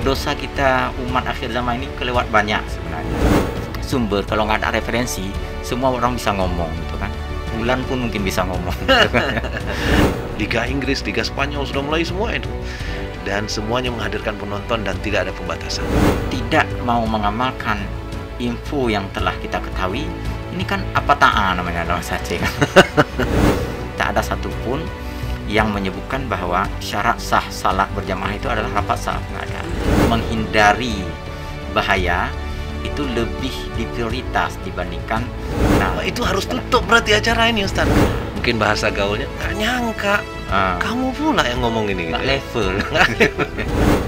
dosa kita umat akhir zaman ini kelewat banyak sebenarnya. Sumber, kalau nggak ada referensi, semua orang bisa ngomong gitu kan. Bulan pun mungkin bisa ngomong. Liga Inggris, Liga Spanyol sudah mulai semua itu. Dan semuanya menghadirkan penonton dan tidak ada pembatasan. Tidak mau mengamalkan info yang telah kita ketahui, ini kan apa ta'a namanya dalam Aceh. Tak ada satupun yang menyebutkan bahwa syarat sah salat berjamaah itu adalah rapat sah, nggak ada. Menghindari bahaya itu lebih diprioritas dibandingkan. Nah, itu harus tutup berarti acara ini, Ustaz. Mungkin bahasa gaulnya nggak nyangka kamu pula yang ngomong ini nggak gitu. level.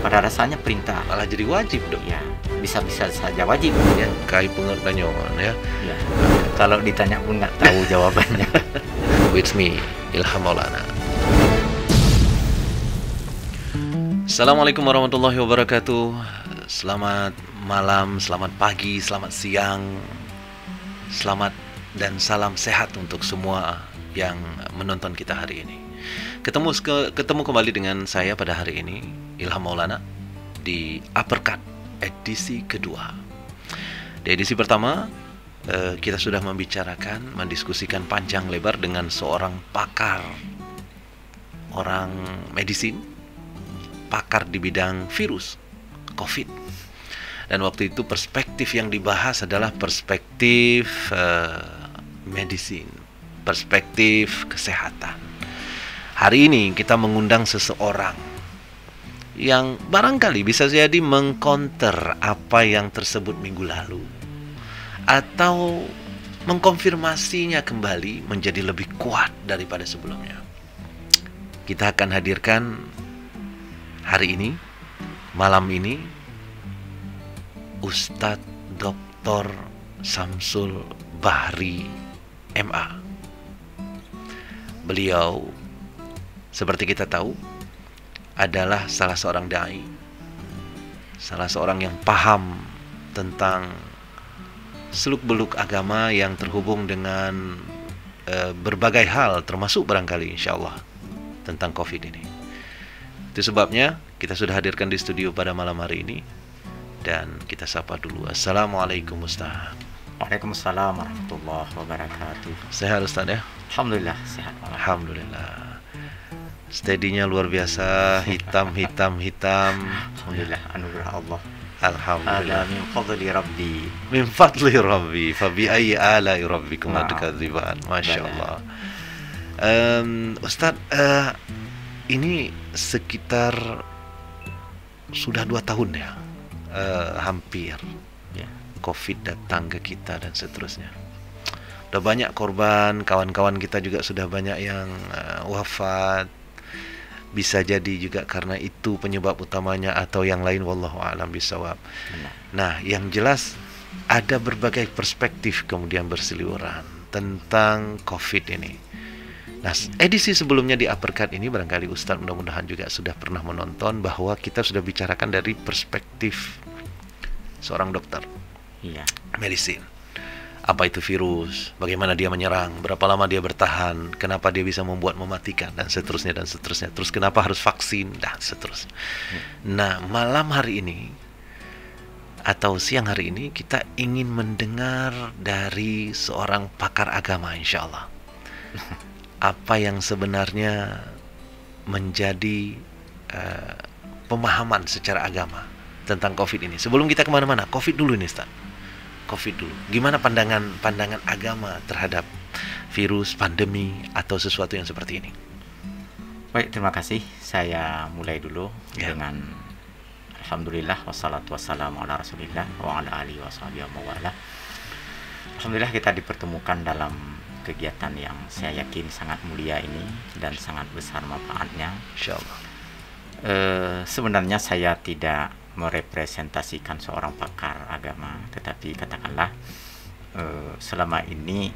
Pada rasanya perintah, Malah jadi wajib dong. ya bisa-bisa saja wajib. Ya, kai pengertian ya. Ya. Kalau ditanya pun nggak tahu jawabannya. With me, Ilham Maulana. Assalamualaikum warahmatullahi wabarakatuh. Selamat malam, selamat pagi, selamat siang, selamat dan salam sehat untuk semua yang menonton kita hari ini. Ketemu kembali dengan saya pada hari ini, Ilham Maulana, di Uppercut edisi kedua. Di edisi pertama, kita sudah mendiskusikan panjang lebar dengan seorang pakar, orang medisin, pakar di bidang virus, COVID. Dan waktu itu perspektif yang dibahas adalah perspektif medisin, perspektif kesehatan. Hari ini kita mengundang seseorang yang barangkali bisa jadi mengcounter apa yang tersebut minggu lalu, atau mengkonfirmasinya kembali menjadi lebih kuat daripada sebelumnya. Kita akan hadirkan hari ini, malam ini, Ustadz Dr. Samsul Bahri MA. Beliau, seperti kita tahu, adalah salah seorang dai, salah seorang yang paham tentang seluk-beluk agama yang terhubung dengan berbagai hal, termasuk barangkali insya-Allah tentang COVID ini. Itu sebabnya kita sudah hadirkan di studio pada malam hari ini, dan kita sapa dulu. Assalamualaikum Ustaz. Waalaikumsalam warahmatullahi wabarakatuh. Sehat Ustaz ya? Alhamdulillah sehat. Alhamdulillah. Steady-nya luar biasa, hitam. Alhamdulillah, anugerah Allah. Alhamdulillah. Ada min fadli Rabbi. Min fadli Rabbi, fa bi ayyi ala'i rabbikum Nah. tukadziban. Masya Allah. Ustaz, ini sekitar sudah 2 tahun ya, hampir Ya. COVID datang ke kita dan seterusnya. Udah banyak korban, kawan-kawan kita juga sudah banyak yang wafat. Bisa jadi juga karena itu penyebab utamanya atau yang lain, wallahu a'lam bishawab. Nah, yang jelas ada berbagai perspektif kemudian berseliweran tentang COVID ini. Nah, edisi sebelumnya di Uppercut ini barangkali Ustadz mudah-mudahan juga sudah pernah menonton, bahwa kita sudah bicarakan dari perspektif seorang dokter, Iya. medisin. Apa itu virus, bagaimana dia menyerang, berapa lama dia bertahan, kenapa dia bisa mematikan, dan seterusnya. Terus kenapa harus vaksin, dan seterusnya. Nah, malam hari ini atau siang hari ini kita ingin mendengar dari seorang pakar agama, insya Allah, apa yang sebenarnya menjadi pemahaman secara agama tentang COVID ini. Sebelum kita kemana-mana, COVID dulu nih Ustaz. COVID dulu. Gimana pandangan agama terhadap virus, pandemi, atau sesuatu yang seperti ini? Baik, terima kasih. Saya mulai dulu dengan alhamdulillah wassalatu wassalamu ala rasulillah wa ala alihi washabihi wa wala. Alhamdulillah kita dipertemukan dalam kegiatan yang saya yakin sangat mulia ini dan sangat besar manfaatnya, Insyaallah. Sebenarnya saya tidak merepresentasikan seorang pakar agama, tetapi katakanlah selama ini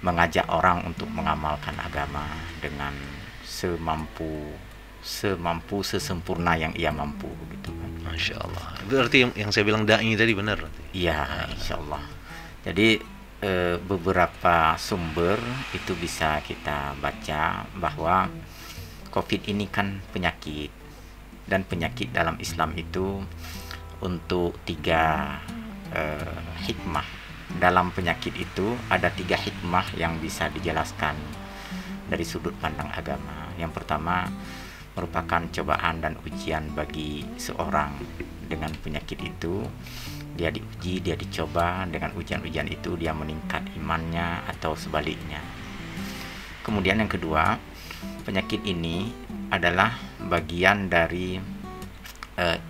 mengajak orang untuk mengamalkan agama dengan sesempurna yang ia mampu, begitu kan. Masya Allah. Berarti yang saya bilang dai tadi benar berarti? Iya, insya Allah. Jadi beberapa sumber itu bisa kita baca bahwa COVID ini kan penyakit Dan penyakit dalam Islam itu untuk 3 hikmah. Dalam penyakit itu ada 3 hikmah yang bisa dijelaskan dari sudut pandang agama. Yang pertama, merupakan cobaan dan ujian bagi seorang. Dengan penyakit itu dia diuji, dia dicoba, dengan ujian-ujian itu dia meningkat imannya atau sebaliknya. Kemudian yang kedua, penyakit ini adalah bagian dari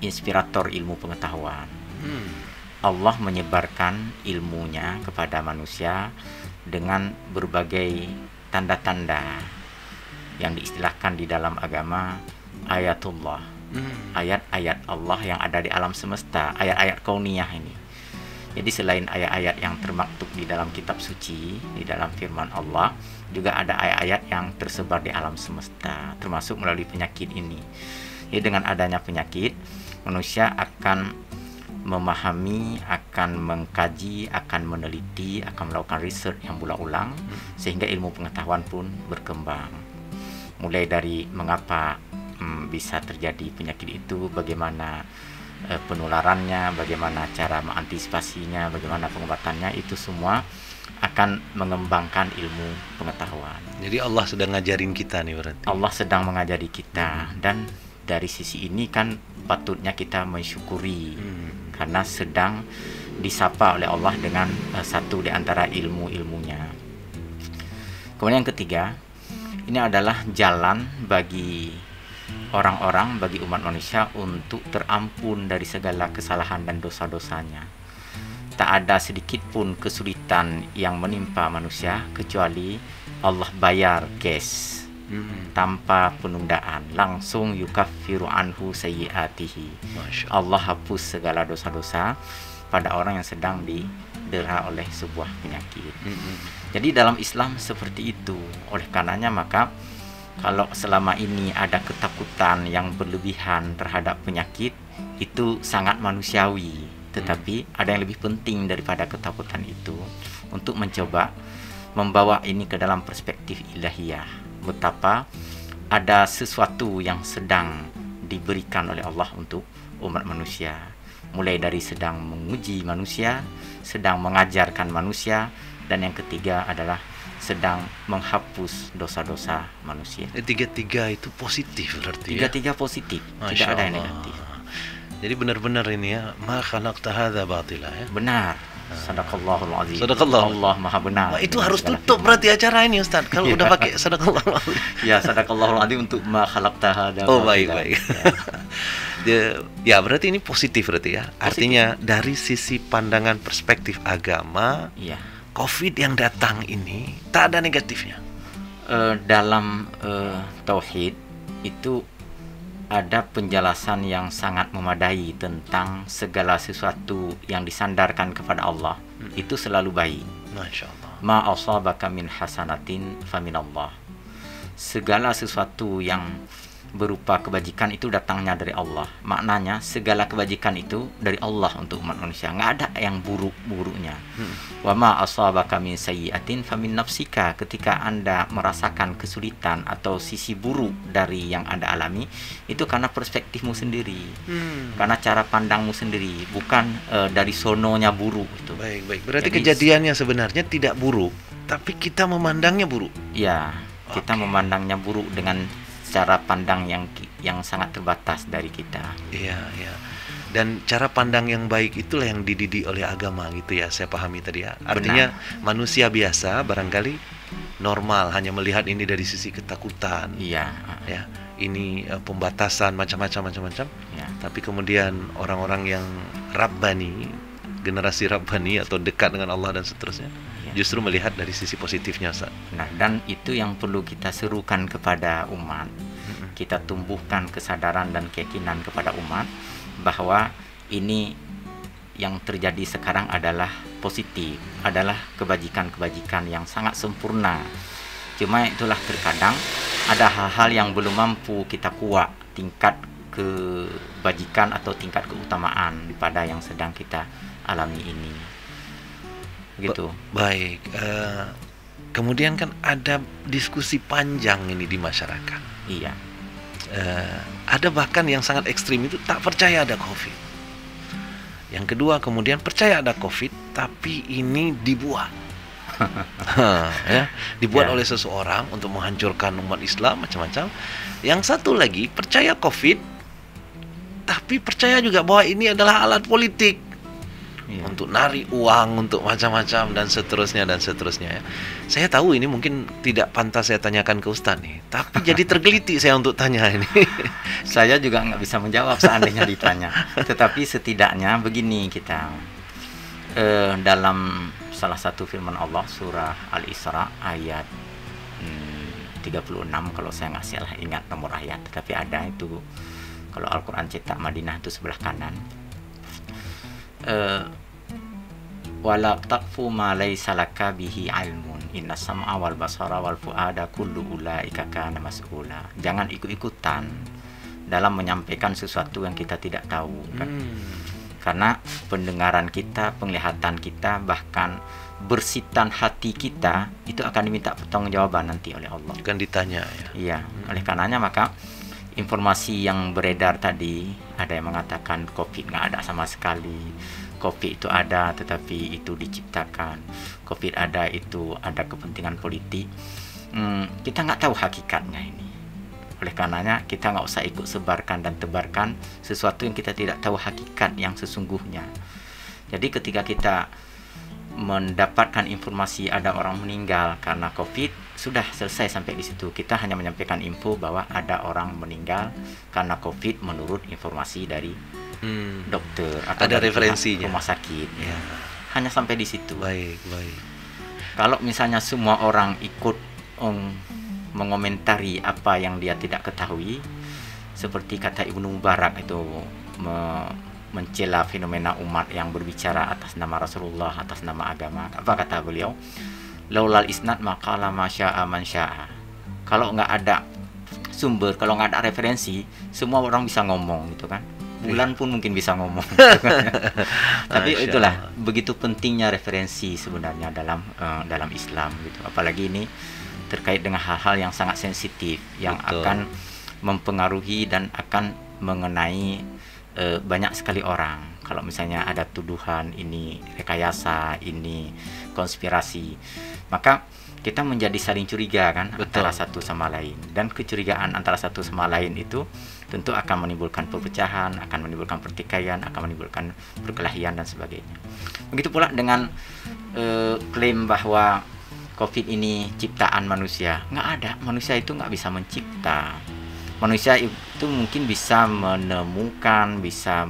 inspirator ilmu pengetahuan. Allah menyebarkan ilmunya kepada manusia dengan berbagai tanda-tanda yang diistilahkan di dalam agama ayatullah, ayat-ayat Allah yang ada di alam semesta, ayat-ayat kauniyah ini. Jadi selain ayat-ayat yang termaktub di dalam kitab suci, di dalam firman Allah, juga ada ayat-ayat yang tersebar di alam semesta, termasuk melalui penyakit ini. Jadi dengan adanya penyakit, manusia akan memahami, akan mengkaji, akan meneliti, akan melakukan riset yang berulang-ulang, sehingga ilmu pengetahuan pun berkembang. Mulai dari mengapa bisa terjadi penyakit itu, bagaimana penularannya, bagaimana cara mengantisipasinya, bagaimana pengobatannya, itu semua akan mengembangkan ilmu pengetahuan. Jadi Allah sedang ngajarin kita nih berarti. Allah sedang mengajari kita, dan dari sisi ini kan patutnya kita mensyukuri karena sedang disapa oleh Allah dengan satu di antara ilmu-ilmunya. Kemudian yang ketiga, ini adalah jalan bagi orang-orang, bagi umat manusia untuk terampun dari segala kesalahan dan dosa-dosanya. Tak ada sedikit pun kesulitan yang menimpa manusia kecuali Allah bayar cash, tanpa penundaan, langsung yukaffiru anhu sayyiatihi. Allah hapus segala dosa-dosa pada orang yang sedang didera oleh sebuah penyakit. Jadi dalam Islam seperti itu. Oleh karenanya maka kalau selama ini ada ketakutan yang berlebihan terhadap penyakit, itu sangat manusiawi. Tetapi ada yang lebih penting daripada ketakutan itu, untuk mencoba membawa ini ke dalam perspektif ilahiyah. Betapa ada sesuatu yang sedang diberikan oleh Allah untuk umat manusia. Mulai dari sedang menguji manusia, sedang mengajarkan manusia, dan yang ketiga adalah sedang menghapus dosa-dosa manusia. Tiga-tiga itu positif berarti. Tiga-tiga positif, tidak ada yang negatif. Jadi benar-benar ini ya, ma khalaqta hadza batila ya. Benar. Sadaqallahul azim. Sadaqallah. Allah Maha benar. Wah, itu harus tutup berarti acara ini Ustaz. Kalau udah pakai sadaqallahul azim. Ya, sadaqallahul azim untuk ma khalaqta hadza. Oh, baik. Ya, berarti ini positif berarti ya. Artinya dari sisi pandangan perspektif agama, iya, COVID yang datang ini tak ada negatifnya. Dalam tauhid itu ada penjelasan yang sangat memadai tentang segala sesuatu yang disandarkan kepada Allah itu selalu baik. Masya Allah. Ma asabaka min hasanatin faminallah. Segala sesuatu yang berupa kebajikan itu datangnya dari Allah. Maknanya segala kebajikan itu dari Allah untuk umat manusia. Nggak ada yang buruk-buruknya. Wa ma asabaka min sayyi'atin famin nafsika. Ketika Anda merasakan kesulitan atau sisi buruk dari yang Anda alami, itu karena perspektifmu sendiri, karena cara pandangmu sendiri, bukan dari sononya buruk itu. Baik. Berarti jadi, kejadiannya sebenarnya tidak buruk, tapi kita memandangnya buruk. Ya, kita memandangnya buruk dengan cara pandang yang sangat terbatas dari kita. Iya. Dan cara pandang yang baik itulah yang dididik oleh agama gitu ya, saya pahami tadi ya. Artinya manusia biasa barangkali normal hanya melihat ini dari sisi ketakutan. Iya. Ya, ini pembatasan macam-macam. Ya. Tapi kemudian orang-orang yang Rabbani, generasi Rabbani atau dekat dengan Allah dan seterusnya, justru melihat dari sisi positifnya, Ustaz. Nah, dan itu yang perlu kita serukan kepada umat. Kita tumbuhkan kesadaran dan keyakinan kepada umat bahwa ini yang terjadi sekarang adalah positif, adalah kebajikan-kebajikan yang sangat sempurna. Cuma itulah terkadang ada hal-hal yang belum mampu kita kuat tingkat kebajikan atau tingkat keutamaan daripada yang sedang kita alami ini. Gitu. Baik. Kemudian kan ada diskusi panjang ini di masyarakat. Iya. Ada bahkan yang sangat ekstrim itu tak percaya ada COVID. Yang kedua kemudian percaya ada COVID, tapi ini dibuat. Ya, dibuat oleh seseorang untuk menghancurkan umat Islam macam-macam. Yang satu lagi percaya COVID, tapi percaya juga bahwa ini adalah alat politik untuk narik uang, untuk macam-macam dan seterusnya ya. Saya tahu ini mungkin tidak pantas saya tanyakan ke Ustadz nih, tapi jadi tergelitik saya untuk tanya ini. Saya juga nggak bisa menjawab seandainya ditanya. Tetapi setidaknya begini kita, dalam salah satu firman Allah surah Al-Isra ayat 36 kalau saya nggak salah ingat nomor ayat, tetapi ada itu kalau Al-Quran cetak Madinah itu sebelah kanan. Wala taqfu ma laysa laka bihi ilmun inna sam'a wal basara wal fuada kullu ulaika kana mas'ula. Jangan ikut-ikutan dalam menyampaikan sesuatu yang kita tidak tahu kan? Karena pendengaran kita, penglihatan kita, bahkan bersitan hati kita itu akan diminta pertanggungjawaban nanti oleh Allah. Akan ditanya ya. Iya, oleh karenanya maka informasi yang beredar tadi, ada yang mengatakan COVID nggak ada sama sekali, COVID itu ada tetapi itu diciptakan, COVID ada itu ada kepentingan politik. Kita nggak tahu hakikatnya ini. Oleh karenanya kita nggak usah ikut sebarkan dan tebarkan sesuatu yang kita tidak tahu hakikat yang sesungguhnya. Jadi ketika kita mendapatkan informasi ada orang meninggal karena COVID, sudah selesai sampai di situ. Kita hanya menyampaikan info bahwa ada orang meninggal karena COVID menurut informasi dari dokter atau ada dari referensinya rumah sakit. Ya. Hanya sampai di situ. Baik. Kalau misalnya semua orang ikut mengomentari apa yang dia tidak ketahui, seperti kata Ibnu Mubarak itu mencela fenomena umat yang berbicara atas nama Rasulullah, atas nama agama. Apa kata beliau? Laulal isnad maqala masya'a man sya'a. Kalau nggak ada sumber, kalau nggak ada referensi, semua orang bisa ngomong gitu kan. Bulan pun mungkin bisa ngomong. Tapi itulah begitu pentingnya referensi sebenarnya dalam Islam gitu. Apalagi ini terkait dengan hal-hal yang sangat sensitif yang akan mempengaruhi dan akan mengenai banyak sekali orang. Kalau misalnya ada tuduhan ini rekayasa, ini konspirasi, maka kita menjadi saling curiga kan antara satu sama lain, dan kecurigaan antara satu sama lain itu tentu akan menimbulkan perpecahan, akan menimbulkan pertikaian, akan menimbulkan perkelahian dan sebagainya. Begitu pula dengan klaim bahwa COVID ini ciptaan manusia. Nggak ada, manusia itu nggak bisa mencipta. Manusia itu mungkin bisa menemukan, bisa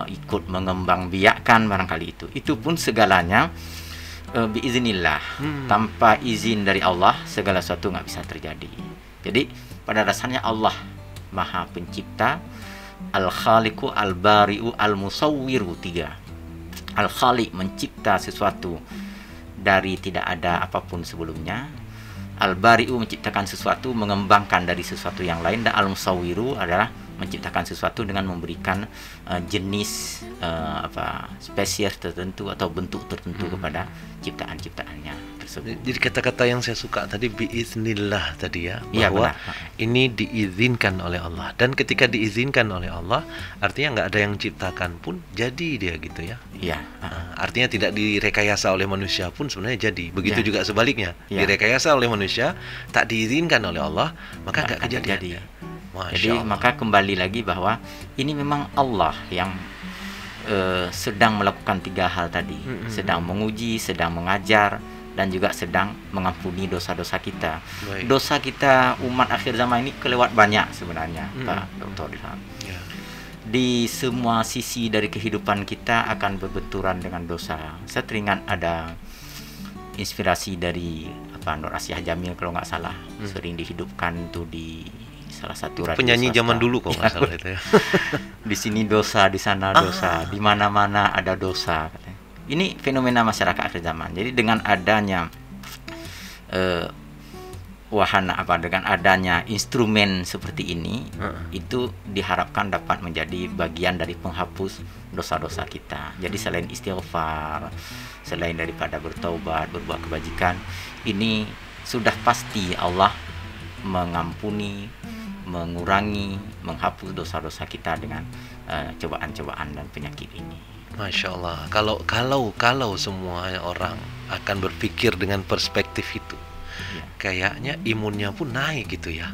ikut mengembangbiakkan barangkali itu. Itu pun segalanya biiznillah. Tanpa izin dari Allah, segala sesuatu nggak bisa terjadi. Jadi pada dasarnya Allah Maha Pencipta, Al-Khaliqu, Al-Bari'u, Al-Musawwiru, 3. Al-Khaliq mencipta sesuatu dari tidak ada apapun sebelumnya. Al-Bari'u menciptakan sesuatu, mengembangkan dari sesuatu yang lain, dan Al-Musawwiru adalah menciptakan sesuatu dengan memberikan jenis spesies tertentu atau bentuk tertentu kepada ciptaan-ciptaannya tersebut. Jadi kata-kata yang saya suka tadi biiznillah tadi ya, benar. bahwa ini diizinkan oleh Allah, dan ketika diizinkan oleh Allah artinya nggak ada yang ciptakan pun jadi dia gitu ya. Iya. Artinya tidak direkayasa oleh manusia pun sebenarnya jadi. Begitu juga sebaliknya, direkayasa oleh manusia, tak diizinkan oleh Allah maka nggak kejadian. Jadi maka kembali lagi bahwa ini memang Allah yang sedang melakukan 3 hal tadi, sedang menguji, sedang mengajar, dan juga sedang mengampuni dosa-dosa kita. Dosa kita umat akhir zaman ini kelewat banyak sebenarnya, Pak Dr. Ilham. Di semua sisi dari kehidupan kita akan berbenturan dengan dosa. Saya teringat ada inspirasi dari Nur Asyah Jamil kalau nggak salah, sering dihidupkan tuh di salah satu radio penyanyi swasta. Zaman dulu kok nggak salah itu ya. Di sini dosa, di sana dosa, di mana-mana ada dosa. Ini fenomena masyarakat akhir zaman. Jadi dengan adanya dengan adanya instrumen seperti ini, itu diharapkan dapat menjadi bagian dari penghapus dosa-dosa kita. Jadi selain istighfar, selain daripada bertaubat, berbuat kebajikan, ini sudah pasti Allah mengampuni, mengurangi, menghapus dosa-dosa kita dengan cobaan-cobaan dan penyakit ini. Masya Allah. Kalau semua orang akan berpikir dengan perspektif itu, Ya. kayaknya imunnya pun naik gitu ya.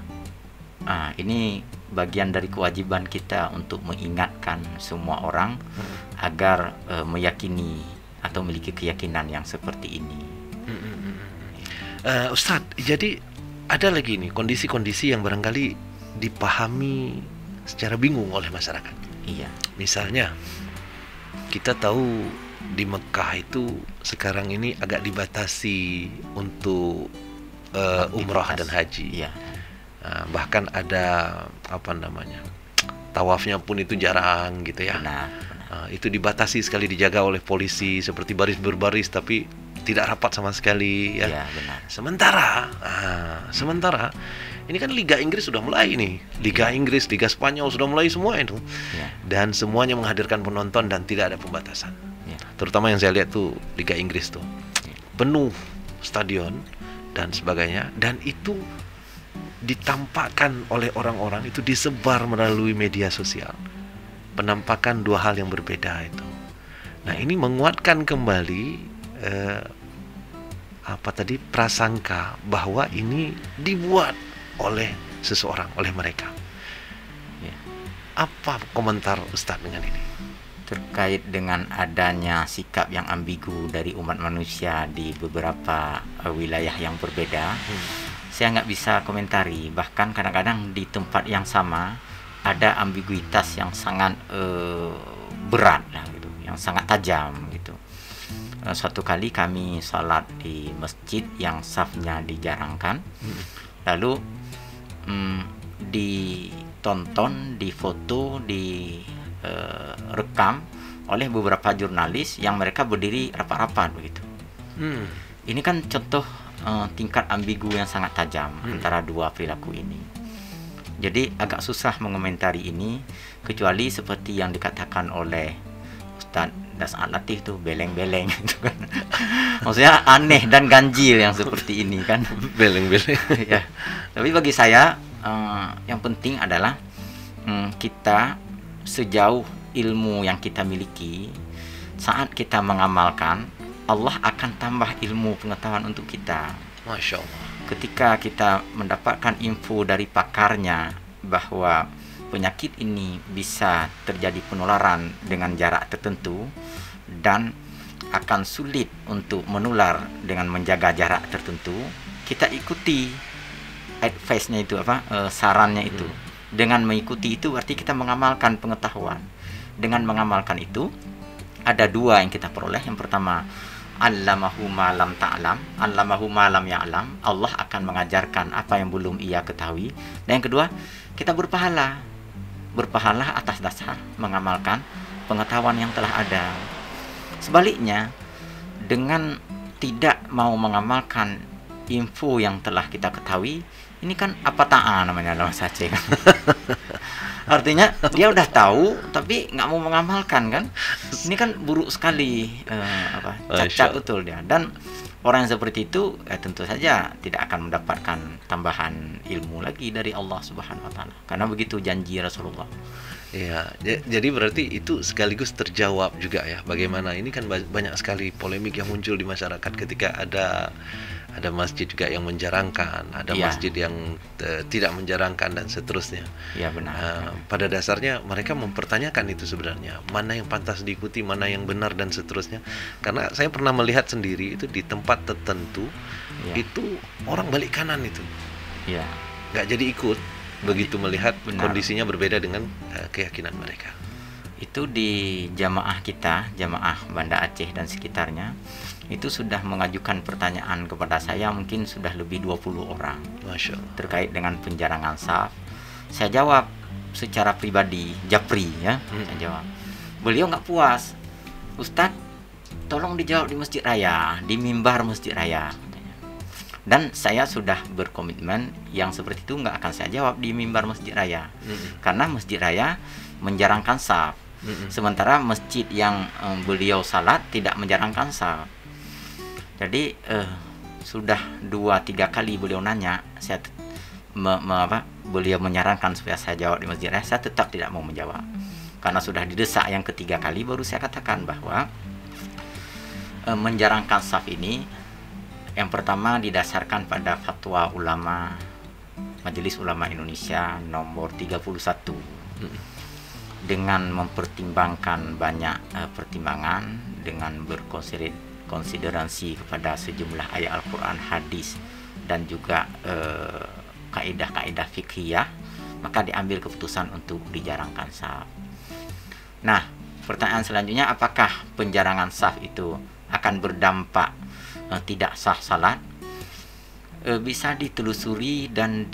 Ini bagian dari kewajiban kita untuk mengingatkan semua orang agar meyakini atau memiliki keyakinan yang seperti ini. Ustadz, jadi ada lagi nih kondisi-kondisi yang barangkali dipahami secara bingung oleh masyarakat. Iya. Misalnya, kita tahu di Mekah itu sekarang ini agak dibatasi untuk umrah dan haji. Iya. Bahkan ada tawafnya pun itu jarang gitu ya. Benar. Itu dibatasi sekali, dijaga oleh polisi seperti baris berbaris tapi tidak rapat sama sekali ya. Iya, benar. Sementara ini kan Liga Inggris sudah mulai nih. Liga Inggris, Liga Spanyol sudah mulai semua itu. Ya. Dan semuanya menghadirkan penonton dan tidak ada pembatasan. Ya. Terutama yang saya lihat tuh Liga Inggris tuh. Penuh stadion dan sebagainya, dan itu ditampakkan oleh orang-orang, itu disebar melalui media sosial. Penampakan dua hal yang berbeda itu. Nah, ini menguatkan kembali prasangka bahwa ini dibuat oleh seseorang, oleh mereka. Ya. Apa komentar Ustadz dengan ini? Terkait dengan adanya sikap yang ambigu dari umat manusia di beberapa wilayah yang berbeda, saya nggak bisa komentari. Bahkan kadang-kadang di tempat yang sama ada ambiguitas yang sangat berat lah gitu, yang sangat tajam gitu. Suatu kali kami salat di masjid yang safnya dijarangkan, lalu ditonton, difoto, direkam oleh beberapa jurnalis yang mereka berdiri rapat-rapat begitu. Ini kan contoh tingkat ambigu yang sangat tajam antara dua perilaku ini. Jadi agak susah mengomentari ini, kecuali seperti yang dikatakan oleh Ustadz Das'ad Latif tuh, beleng-beleng gitu kan. Maksudnya aneh dan ganjil yang seperti ini kan. Beleng-beleng. Ya. Tapi bagi saya yang penting adalah kita sejauh ilmu yang kita miliki, saat kita mengamalkan, Allah akan tambah ilmu pengetahuan untuk kita. Masya Allah. Ketika kita mendapatkan info dari pakarnya bahwa penyakit ini bisa terjadi penularan dengan jarak tertentu dan akan sulit untuk menular dengan menjaga jarak tertentu, kita ikuti advice-nya itu, sarannya itu. Dengan mengikuti itu berarti kita mengamalkan pengetahuan. Dengan mengamalkan itu ada dua yang kita peroleh. Yang pertama, allamahu ma lam ta'lam, allamahu ma lam ya'lam. Allah akan mengajarkan apa yang belum ia ketahui. Dan yang kedua, kita berpahala atas dasar mengamalkan pengetahuan yang telah ada. Sebaliknya, dengan tidak mau mengamalkan info yang telah kita ketahui, ini kan apa ta'an namanya dalam bahasa Aceh kan. Artinya dia udah tahu tapi nggak mau mengamalkan kan. Ini kan buruk sekali, cacat betul dia. Dan orang yang seperti itu tentu saja tidak akan mendapatkan tambahan ilmu lagi dari Allah Subhanahu wa taala. Karena begitu janji Rasulullah. Iya, jadi berarti itu sekaligus terjawab juga ya. Bagaimana ini kan banyak sekali polemik yang muncul di masyarakat ketika ada masjid juga yang menjarangkan, ada masjid yang tidak menjarangkan dan seterusnya. Iya, benar. Pada dasarnya mereka mempertanyakan itu sebenarnya, mana yang pantas diikuti, mana yang benar dan seterusnya. Karena saya pernah melihat sendiri itu di tempat tertentu, itu orang balik kanan itu. Iya. Nggak jadi ikut. Begitu melihat kondisinya berbeda dengan keyakinan mereka. Itu di jamaah kita, jamaah Banda Aceh dan sekitarnya, itu sudah mengajukan pertanyaan kepada saya, mungkin sudah lebih 20 orang. Masya Allah. Terkait dengan penjarangan saf. Saya jawab secara pribadi, japri ya. Saya jawab. Beliau nggak puas. Ustadz, tolong dijawab di masjid raya, di mimbar masjid raya. Dan saya sudah berkomitmen yang seperti itu nggak akan saya jawab di mimbar masjid raya. Karena masjid raya menjarangkan saf. Sementara masjid yang beliau salat tidak menjarangkan saf. Jadi sudah 2-3 kali beliau nanya, saya beliau menyarankan supaya saya jawab di Masjid Raya, saya tetap tidak mau menjawab. Karena sudah didesak yang ketiga kali, baru saya katakan bahwa menjarangkan saf ini yang pertama didasarkan pada fatwa ulama Majelis Ulama Indonesia nomor 31 dengan mempertimbangkan banyak pertimbangan, dengan berkonsiderasi kepada sejumlah ayat Al-Quran, hadis, dan juga kaidah-kaidah fiqhiyah, maka diambil keputusan untuk dijarangkan saf. Nah, pertanyaan selanjutnya, apakah penjarangan saf itu akan berdampak tidak sah salat? Bisa ditelusuri dan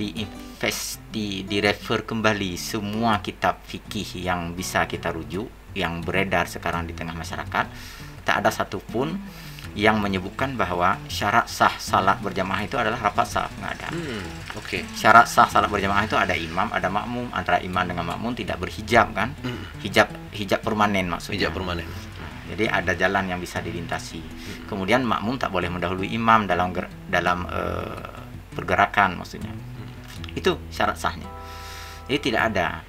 direfer kembali semua kitab fikih yang bisa kita rujuk, yang beredar sekarang di tengah masyarakat. Tak ada satupun yang menyebutkan bahwa syarat sah salat berjamaah itu adalah rapat saf, nggak ada. Syarat sah salat berjamaah itu ada imam, ada makmum. Antara imam dengan makmum tidak berhijab kan? Hijab permanen maksudnya. Hijab permanen. Jadi ada jalan yang bisa dilintasi. Kemudian makmum tak boleh mendahului imam dalam pergerakan maksudnya. Itu syarat sahnya. Jadi tidak ada.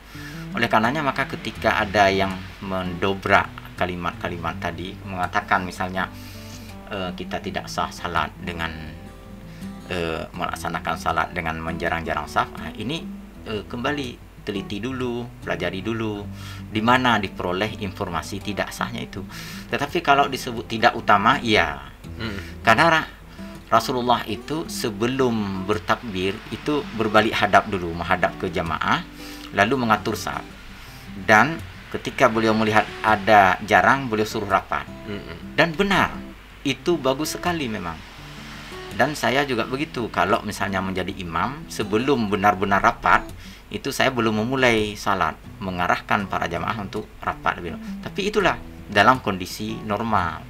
Oleh karenanya maka ketika ada yang mendobrak kalimat-kalimat tadi, mengatakan misalnya kita tidak sah salat dengan melaksanakan salat dengan menjarang-jarang saf, ini kembali teliti dulu, pelajari dulu di mana diperoleh informasi tidak sahnya itu. Tetapi kalau disebut tidak utama, iya. Karena Rasulullah itu sebelum bertakbir itu berbalik hadap dulu, menghadap ke jamaah, lalu mengatur saf. Dan ketika beliau melihat ada jarang, beliau suruh rapat. Dan benar, itu bagus sekali memang. Dan saya juga begitu, kalau misalnya menjadi imam, sebelum benar-benar rapat, itu saya belum memulai salat, mengarahkan para jamaah untuk rapat. Tapi itulah dalam kondisi normal.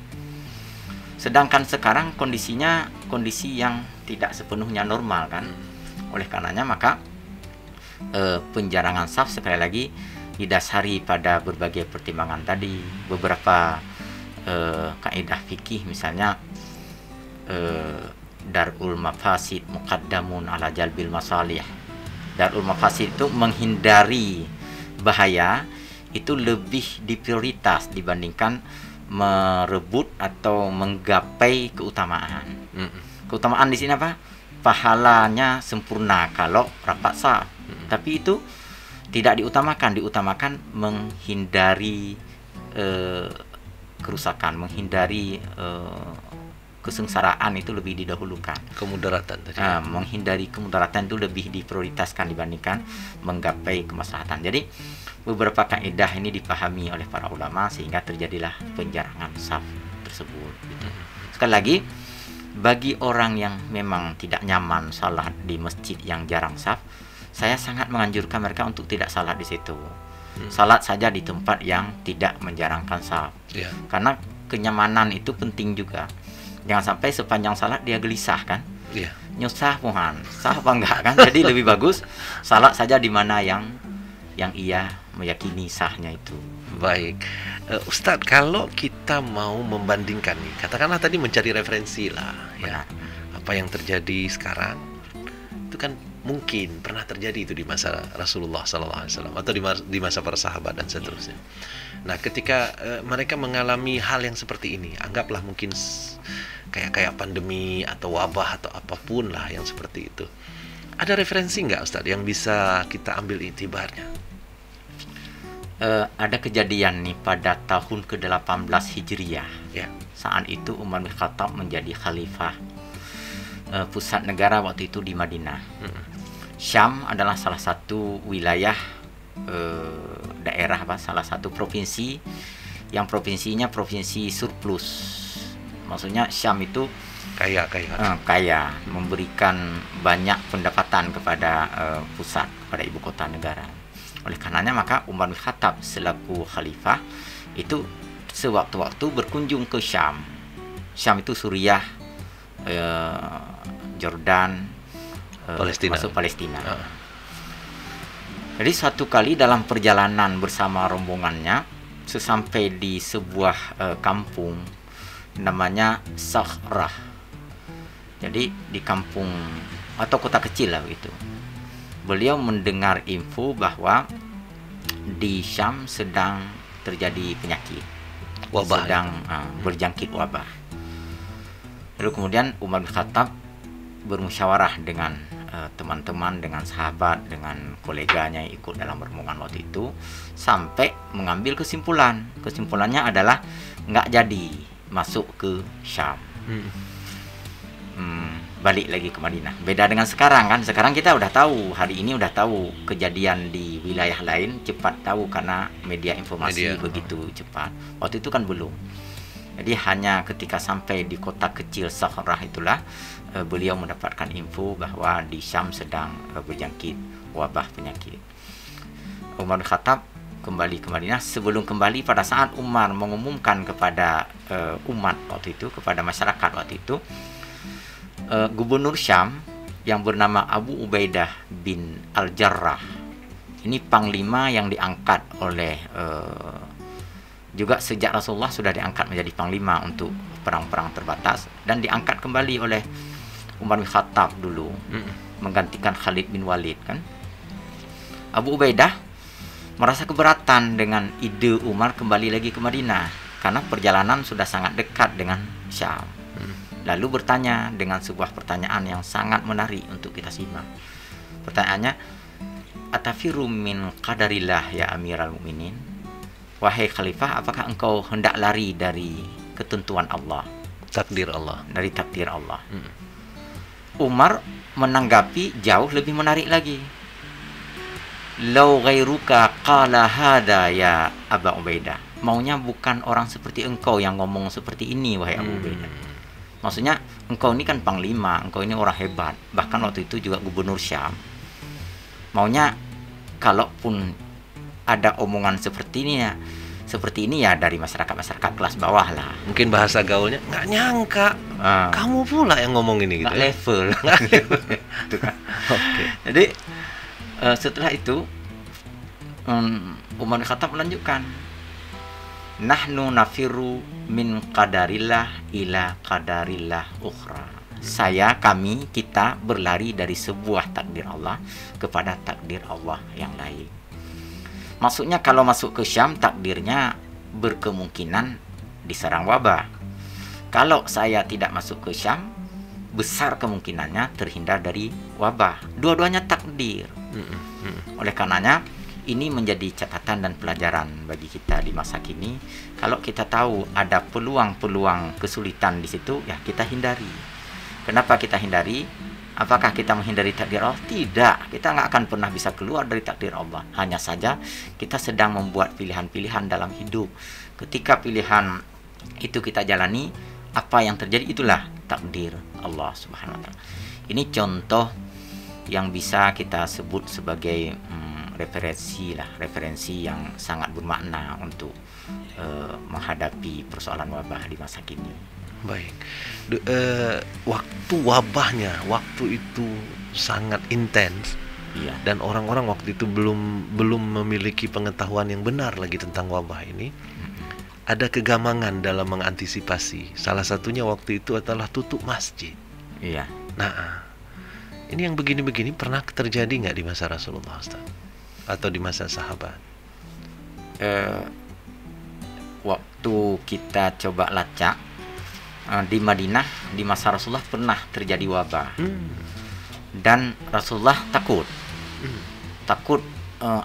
Sedangkan sekarang kondisinya kondisi yang tidak sepenuhnya normal kan. Oleh karenanya maka penjarangan saf sekali lagi didasari pada berbagai pertimbangan tadi. Beberapa kaidah fikih misalnya darul mafasid muqaddamun ala jalbil masalih. Darul mafasid itu menghindari bahaya itu lebih diprioritas dibandingkan merebut atau menggapai keutamaan. Keutamaan di sini apa? Pahalanya sempurna kalau rapat saf. Tapi itu tidak diutamakan menghindari kerusakan, menghindari kesengsaraan itu lebih didahulukan. Kemudaratan tadi. Menghindari kemudaratan itu lebih diprioritaskan dibandingkan menggapai kemaslahatan. Jadi beberapa kaidah ini dipahami oleh para ulama sehingga terjadilah penjarangan saf tersebut. Sekali lagi, bagi orang yang memang tidak nyaman salat di masjid yang jarang saf, saya sangat menganjurkan mereka untuk tidak salat di situ. Salat saja di tempat yang tidak menjarangkan saf. Karena kenyamanan itu penting juga. Jangan sampai sepanjang salat dia gelisah kan? Nyusah Tuhan, sah apa enggak kan? Jadi lebih bagus salat saja di mana yang ia meyakini sahnya itu. Baik, Ustadz, kalau kita mau membandingkan nih, katakanlah tadi mencari referensi lah, ya, apa yang terjadi sekarang itu kan mungkin pernah terjadi itu di masa Rasulullah SAW atau di masa para sahabat dan seterusnya. Nah, ketika mereka mengalami hal yang seperti ini, anggaplah mungkin kayak pandemi atau wabah atau apapun lah yang seperti itu, ada referensi nggak Ustadz yang bisa kita ambil intibarnya? Ada kejadian nih pada tahun ke-18 Hijriah. Saat itu Umar bin Khattab menjadi khalifah. Pusat negara waktu itu di Madinah. Syam adalah salah satu wilayah daerah, salah satu provinsi yang provinsinya provinsi surplus. Maksudnya Syam itu kaya, memberikan banyak pendapatan kepada pusat, kepada ibu kota negara. Oleh karenanya maka Umar bin Khattab selaku khalifah itu sewaktu-waktu berkunjung ke Syam. Syam itu Suriah, Jordan, masuk Palestina. Jadi suatu kali dalam perjalanan bersama rombongannya, sesampai di sebuah kampung namanya Sakhrah. Jadi di kampung atau kota kecil lah begitu. beliau mendengar info bahwa di Syam sedang terjadi penyakit, Wabah. sedang berjangkit wabah. Lalu kemudian Umar bin Khattab bermusyawarah dengan teman-teman, dengan sahabat, dengan koleganya yang ikut dalam rombongan waktu itu, sampai mengambil kesimpulan. Kesimpulannya adalah nggak jadi masuk ke Syam. Balik lagi ke Madinah. Beda dengan sekarang kan. Sekarang kita udah tahu, hari ini udah tahu kejadian di wilayah lain, cepat tahu karena media informasi begitu cepat. Waktu itu kan belum. Jadi hanya ketika sampai di kota kecil Sakhrah itulah beliau mendapatkan info bahwa di Syam sedang berjangkit wabah penyakit. Umar bin Khattab kembali ke Madinah. Sebelum kembali, pada saat Umar mengumumkan kepada umat waktu itu, kepada masyarakat waktu itu, Gubernur Syam yang bernama Abu Ubaidah bin Al-Jarrah, ini panglima yang diangkat oleh juga sejak Rasulullah sudah diangkat menjadi panglima untuk perang-perang terbatas, dan diangkat kembali oleh Umar bin Khattab dulu menggantikan Khalid bin Walid kan. Abu Ubaidah merasa keberatan dengan ide Umar kembali lagi ke Madinah karena perjalanan sudah sangat dekat dengan Syam. Lalu bertanya dengan sebuah pertanyaan yang sangat menarik untuk kita simak. Pertanyaannya, atafiru min qadarillah ya Amiral Mukminin? Wahai Khalifah, apakah engkau hendak lari dari ketentuan Allah? Takdir Allah. Dari takdir Allah. Umar menanggapi jauh lebih menarik lagi. Lau ghairuka qala hada ya Aba Ubaidah. Maunya bukan orang seperti engkau yang ngomong seperti ini, wahai Abu Ubaidah. Maksudnya, engkau ini kan panglima, engkau ini orang hebat. Bahkan waktu itu juga gubernur Syam. Maunya, kalaupun ada omongan seperti ini ya dari masyarakat kelas bawah lah. Mungkin bahasa gaulnya, nggak nyangka kamu pula yang ngomong ini gitu. Nggak level. Itu kan. Oke. Jadi setelah itu Umar bin Khattab melanjutkan, nahnu nafiru min qadarillah ila qadarillah ukhra. Kami, kita berlari dari sebuah takdir Allah kepada takdir Allah yang lain. Maksudnya kalau masuk ke Syam, takdirnya berkemungkinan diserang wabah. Kalau saya tidak masuk ke Syam, besar kemungkinannya terhindar dari wabah. Dua-duanya takdir. Oleh karenanya, ini menjadi catatan dan pelajaran bagi kita di masa kini. Kalau kita tahu ada peluang-peluang kesulitan di situ, ya kita hindari. Kenapa kita hindari? Apakah kita menghindari takdir Allah? Tidak. Kita nggak akan pernah bisa keluar dari takdir Allah. Hanya saja kita sedang membuat pilihan-pilihan dalam hidup. Ketika pilihan itu kita jalani, apa yang terjadi itulah takdir Allah Subhanahu Wa Taala. Ini contoh yang bisa kita sebut sebagai referensi yang sangat bermakna untuk menghadapi persoalan wabah di masa kini. Baik. Waktu wabahnya, waktu itu sangat intens. Iya. Dan orang-orang waktu itu belum memiliki pengetahuan yang benar lagi tentang wabah ini. Ada kegamangan dalam mengantisipasi. Salah satunya waktu itu adalah tutup masjid. Iya. Nah, ini yang begini-begini pernah terjadi nggak di masa Rasulullah, Ustaz? Atau di masa sahabat? Waktu kita coba lacak di Madinah di masa Rasulullah pernah terjadi wabah. Dan Rasulullah takut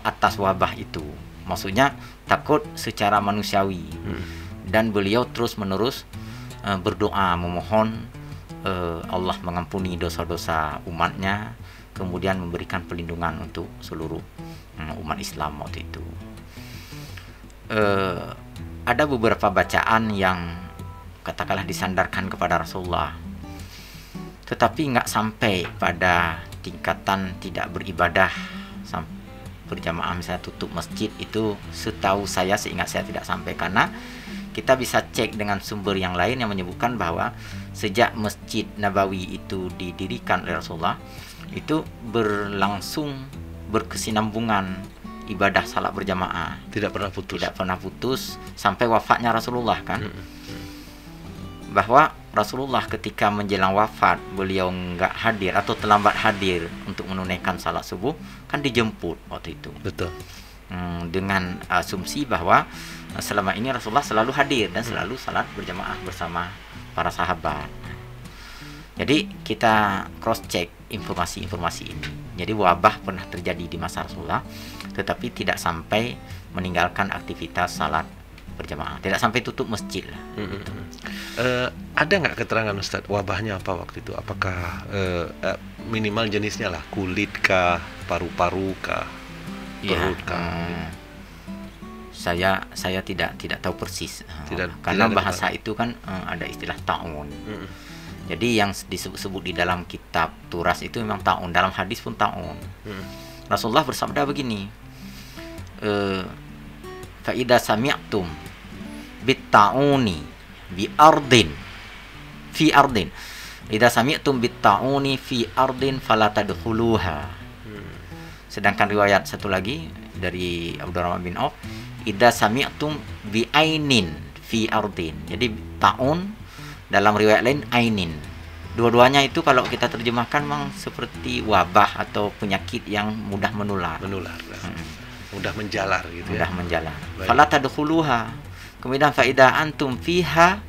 atas wabah itu. Maksudnya takut secara manusiawi. Dan beliau terus menerus berdoa memohon Allah mengampuni dosa-dosa umatnya, kemudian memberikan perlindungan untuk seluruh umat Islam waktu itu. Ada beberapa bacaan yang katakanlah disandarkan kepada Rasulullah, tetapi nggak sampai pada tingkatan tidak beribadah berjamaah, misalnya tutup masjid itu. Setahu saya, seingat saya tidak sampai, karena kita bisa cek dengan sumber yang lain yang menyebutkan bahwa sejak Masjid Nabawi itu didirikan oleh Rasulullah, itu berlangsung berkesinambungan ibadah salat berjamaah, tidak pernah putus sampai wafatnya Rasulullah kan. Bahwa Rasulullah ketika menjelang wafat, beliau nggak hadir atau terlambat hadir untuk menunaikan salat subuh, kan dijemput waktu itu. Betul. Dengan asumsi bahwa selama ini Rasulullah selalu hadir dan selalu salat berjamaah bersama para sahabat. Jadi kita cross check informasi-informasi ini. Jadi wabah pernah terjadi di masa Rasulullah, tetapi tidak sampai meninggalkan aktivitas salat berjamaah, tidak sampai tutup masjid lah. Ada nggak keterangan Ustadz wabahnya apa waktu itu? Apakah minimal jenisnya lah, kulit kah, paru-paru kah, perut kah? Saya tidak tahu persis, karena bahasa itu kan ada istilah ta'un. Jadi yang disebut di dalam kitab turas itu memang ta'un, dalam hadis pun ta'un. Rasulullah bersabda begini, fa idza sami'tum bit-ta'uni bi ardin fi ardin, idza sami'tum bit-ta'uni fi ardin fala tadkhuluha. Sedangkan riwayat satu lagi dari Abdurrahman bin Auf, idza sami'tum bi ainin fi ardin. Jadi ta'un dalam riwayat lain ainin. Dua-duanya itu kalau kita terjemahkan memang seperti wabah atau penyakit yang mudah menular. Mudah menjalar gitu mudah ya. menjalar. Baik. Fala tadkhuluha. Kemudian fa idza antum fiha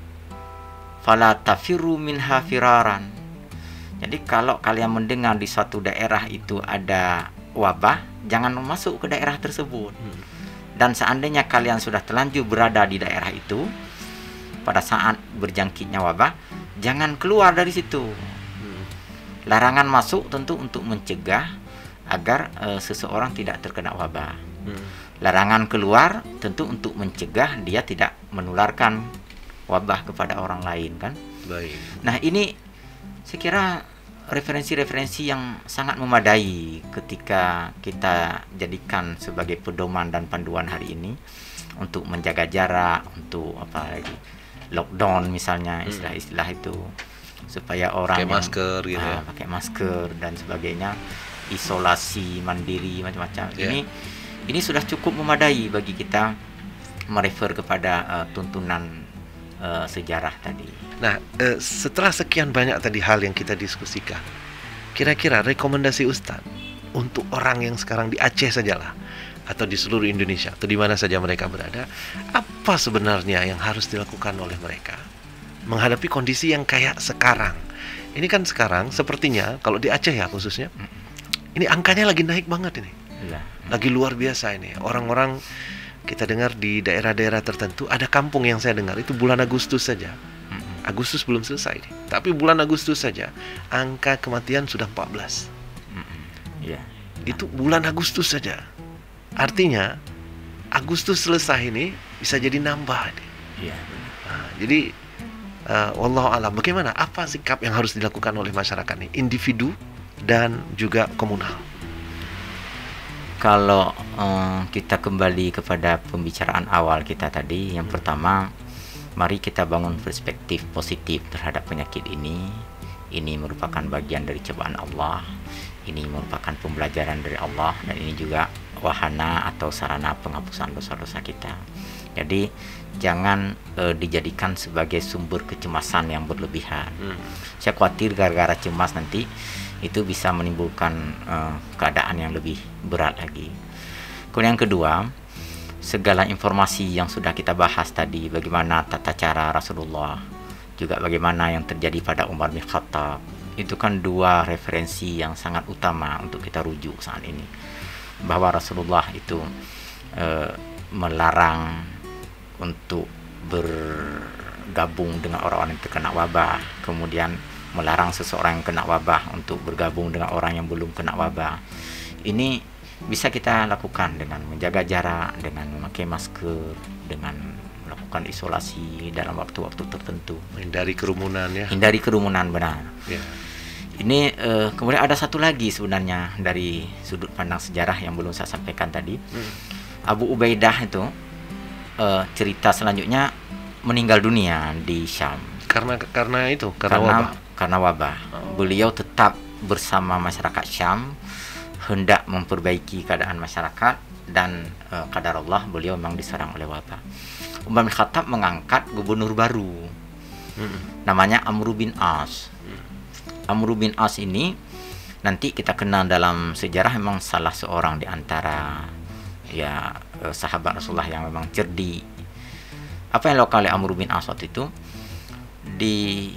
fala tafirru minha firaran. Jadi kalau kalian mendengar di suatu daerah itu ada wabah, jangan masuk ke daerah tersebut. Dan seandainya kalian sudah terlanjur berada di daerah itu pada saat berjangkitnya wabah, jangan keluar dari situ. Larangan masuk tentu untuk mencegah agar seseorang tidak terkena wabah. Larangan keluar tentu untuk mencegah dia tidak menularkan wabah kepada orang lain, kan? Baik. Nah, ini saya kira referensi-referensi yang sangat memadai ketika kita jadikan sebagai pedoman dan panduan hari ini untuk menjaga jarak, untuk apa lagi, lockdown misalnya, istilah-istilah itu, supaya orang pakai masker gitu ya. Pakai masker dan sebagainya, isolasi mandiri macam-macam. Ini sudah cukup memadai bagi kita merefer kepada tuntunan sejarah tadi. Nah, setelah sekian banyak tadi hal yang kita diskusikan, kira-kira rekomendasi Ustadz untuk orang yang sekarang di Aceh sajalah, atau di seluruh Indonesia, atau di mana saja mereka berada, apa sebenarnya yang harus dilakukan oleh mereka menghadapi kondisi yang kayak sekarang? Ini kan sekarang sepertinya, kalau di Aceh ya khususnya, ini angkanya lagi naik banget ini. Lagi luar biasa ini. Orang-orang, kita dengar di daerah-daerah tertentu, ada kampung yang saya dengar itu bulan Agustus saja. Agustus belum selesai nih, tapi bulan Agustus saja angka kematian sudah 14. Itu bulan Agustus saja. Artinya Agustus selesai ini bisa jadi nambah nih. Jadi wallahu alam, bagaimana, apa sikap yang harus dilakukan oleh masyarakat nih, individu dan juga komunal? Kalau kita kembali kepada pembicaraan awal kita tadi, yang pertama, mari kita bangun perspektif positif terhadap penyakit ini. Ini merupakan bagian dari cobaan Allah. Ini merupakan pembelajaran dari Allah, dan ini juga wahana atau sarana penghapusan dosa-dosa kita. Jadi jangan dijadikan sebagai sumber kecemasan yang berlebihan. Saya khawatir gara-gara cemas nanti itu bisa menimbulkan keadaan yang lebih berat lagi. Kemudian yang kedua, segala informasi yang sudah kita bahas tadi, bagaimana tata cara Rasulullah, juga bagaimana yang terjadi pada Umar bin Khattab, itu kan dua referensi yang sangat utama untuk kita rujuk saat ini. Bahwa Rasulullah itu melarang untuk bergabung dengan orang-orang yang terkena wabah, kemudian melarang seseorang yang kena wabah untuk bergabung dengan orang yang belum kena wabah. Ini bisa kita lakukan dengan menjaga jarak, dengan memakai masker, dengan melakukan isolasi dalam waktu-waktu tertentu. Hindari kerumunan ya. Hindari kerumunan, benar. Ini kemudian ada satu lagi sebenarnya dari sudut pandang sejarah yang belum saya sampaikan tadi. Abu Ubaidah itu cerita selanjutnya meninggal dunia di Syam. Karena wabah. Beliau tetap bersama masyarakat Syam, hendak memperbaiki keadaan masyarakat, dan qadarullah beliau memang diserang oleh wabah. Umar bin Khattab mengangkat gubernur baru. namanya Amr bin As. Amr bin As ini nanti kita kenal dalam sejarah memang salah seorang di antara ya sahabat Rasulullah yang memang cerdik. Apa yang dilakukan oleh Amr bin As waktu itu? Di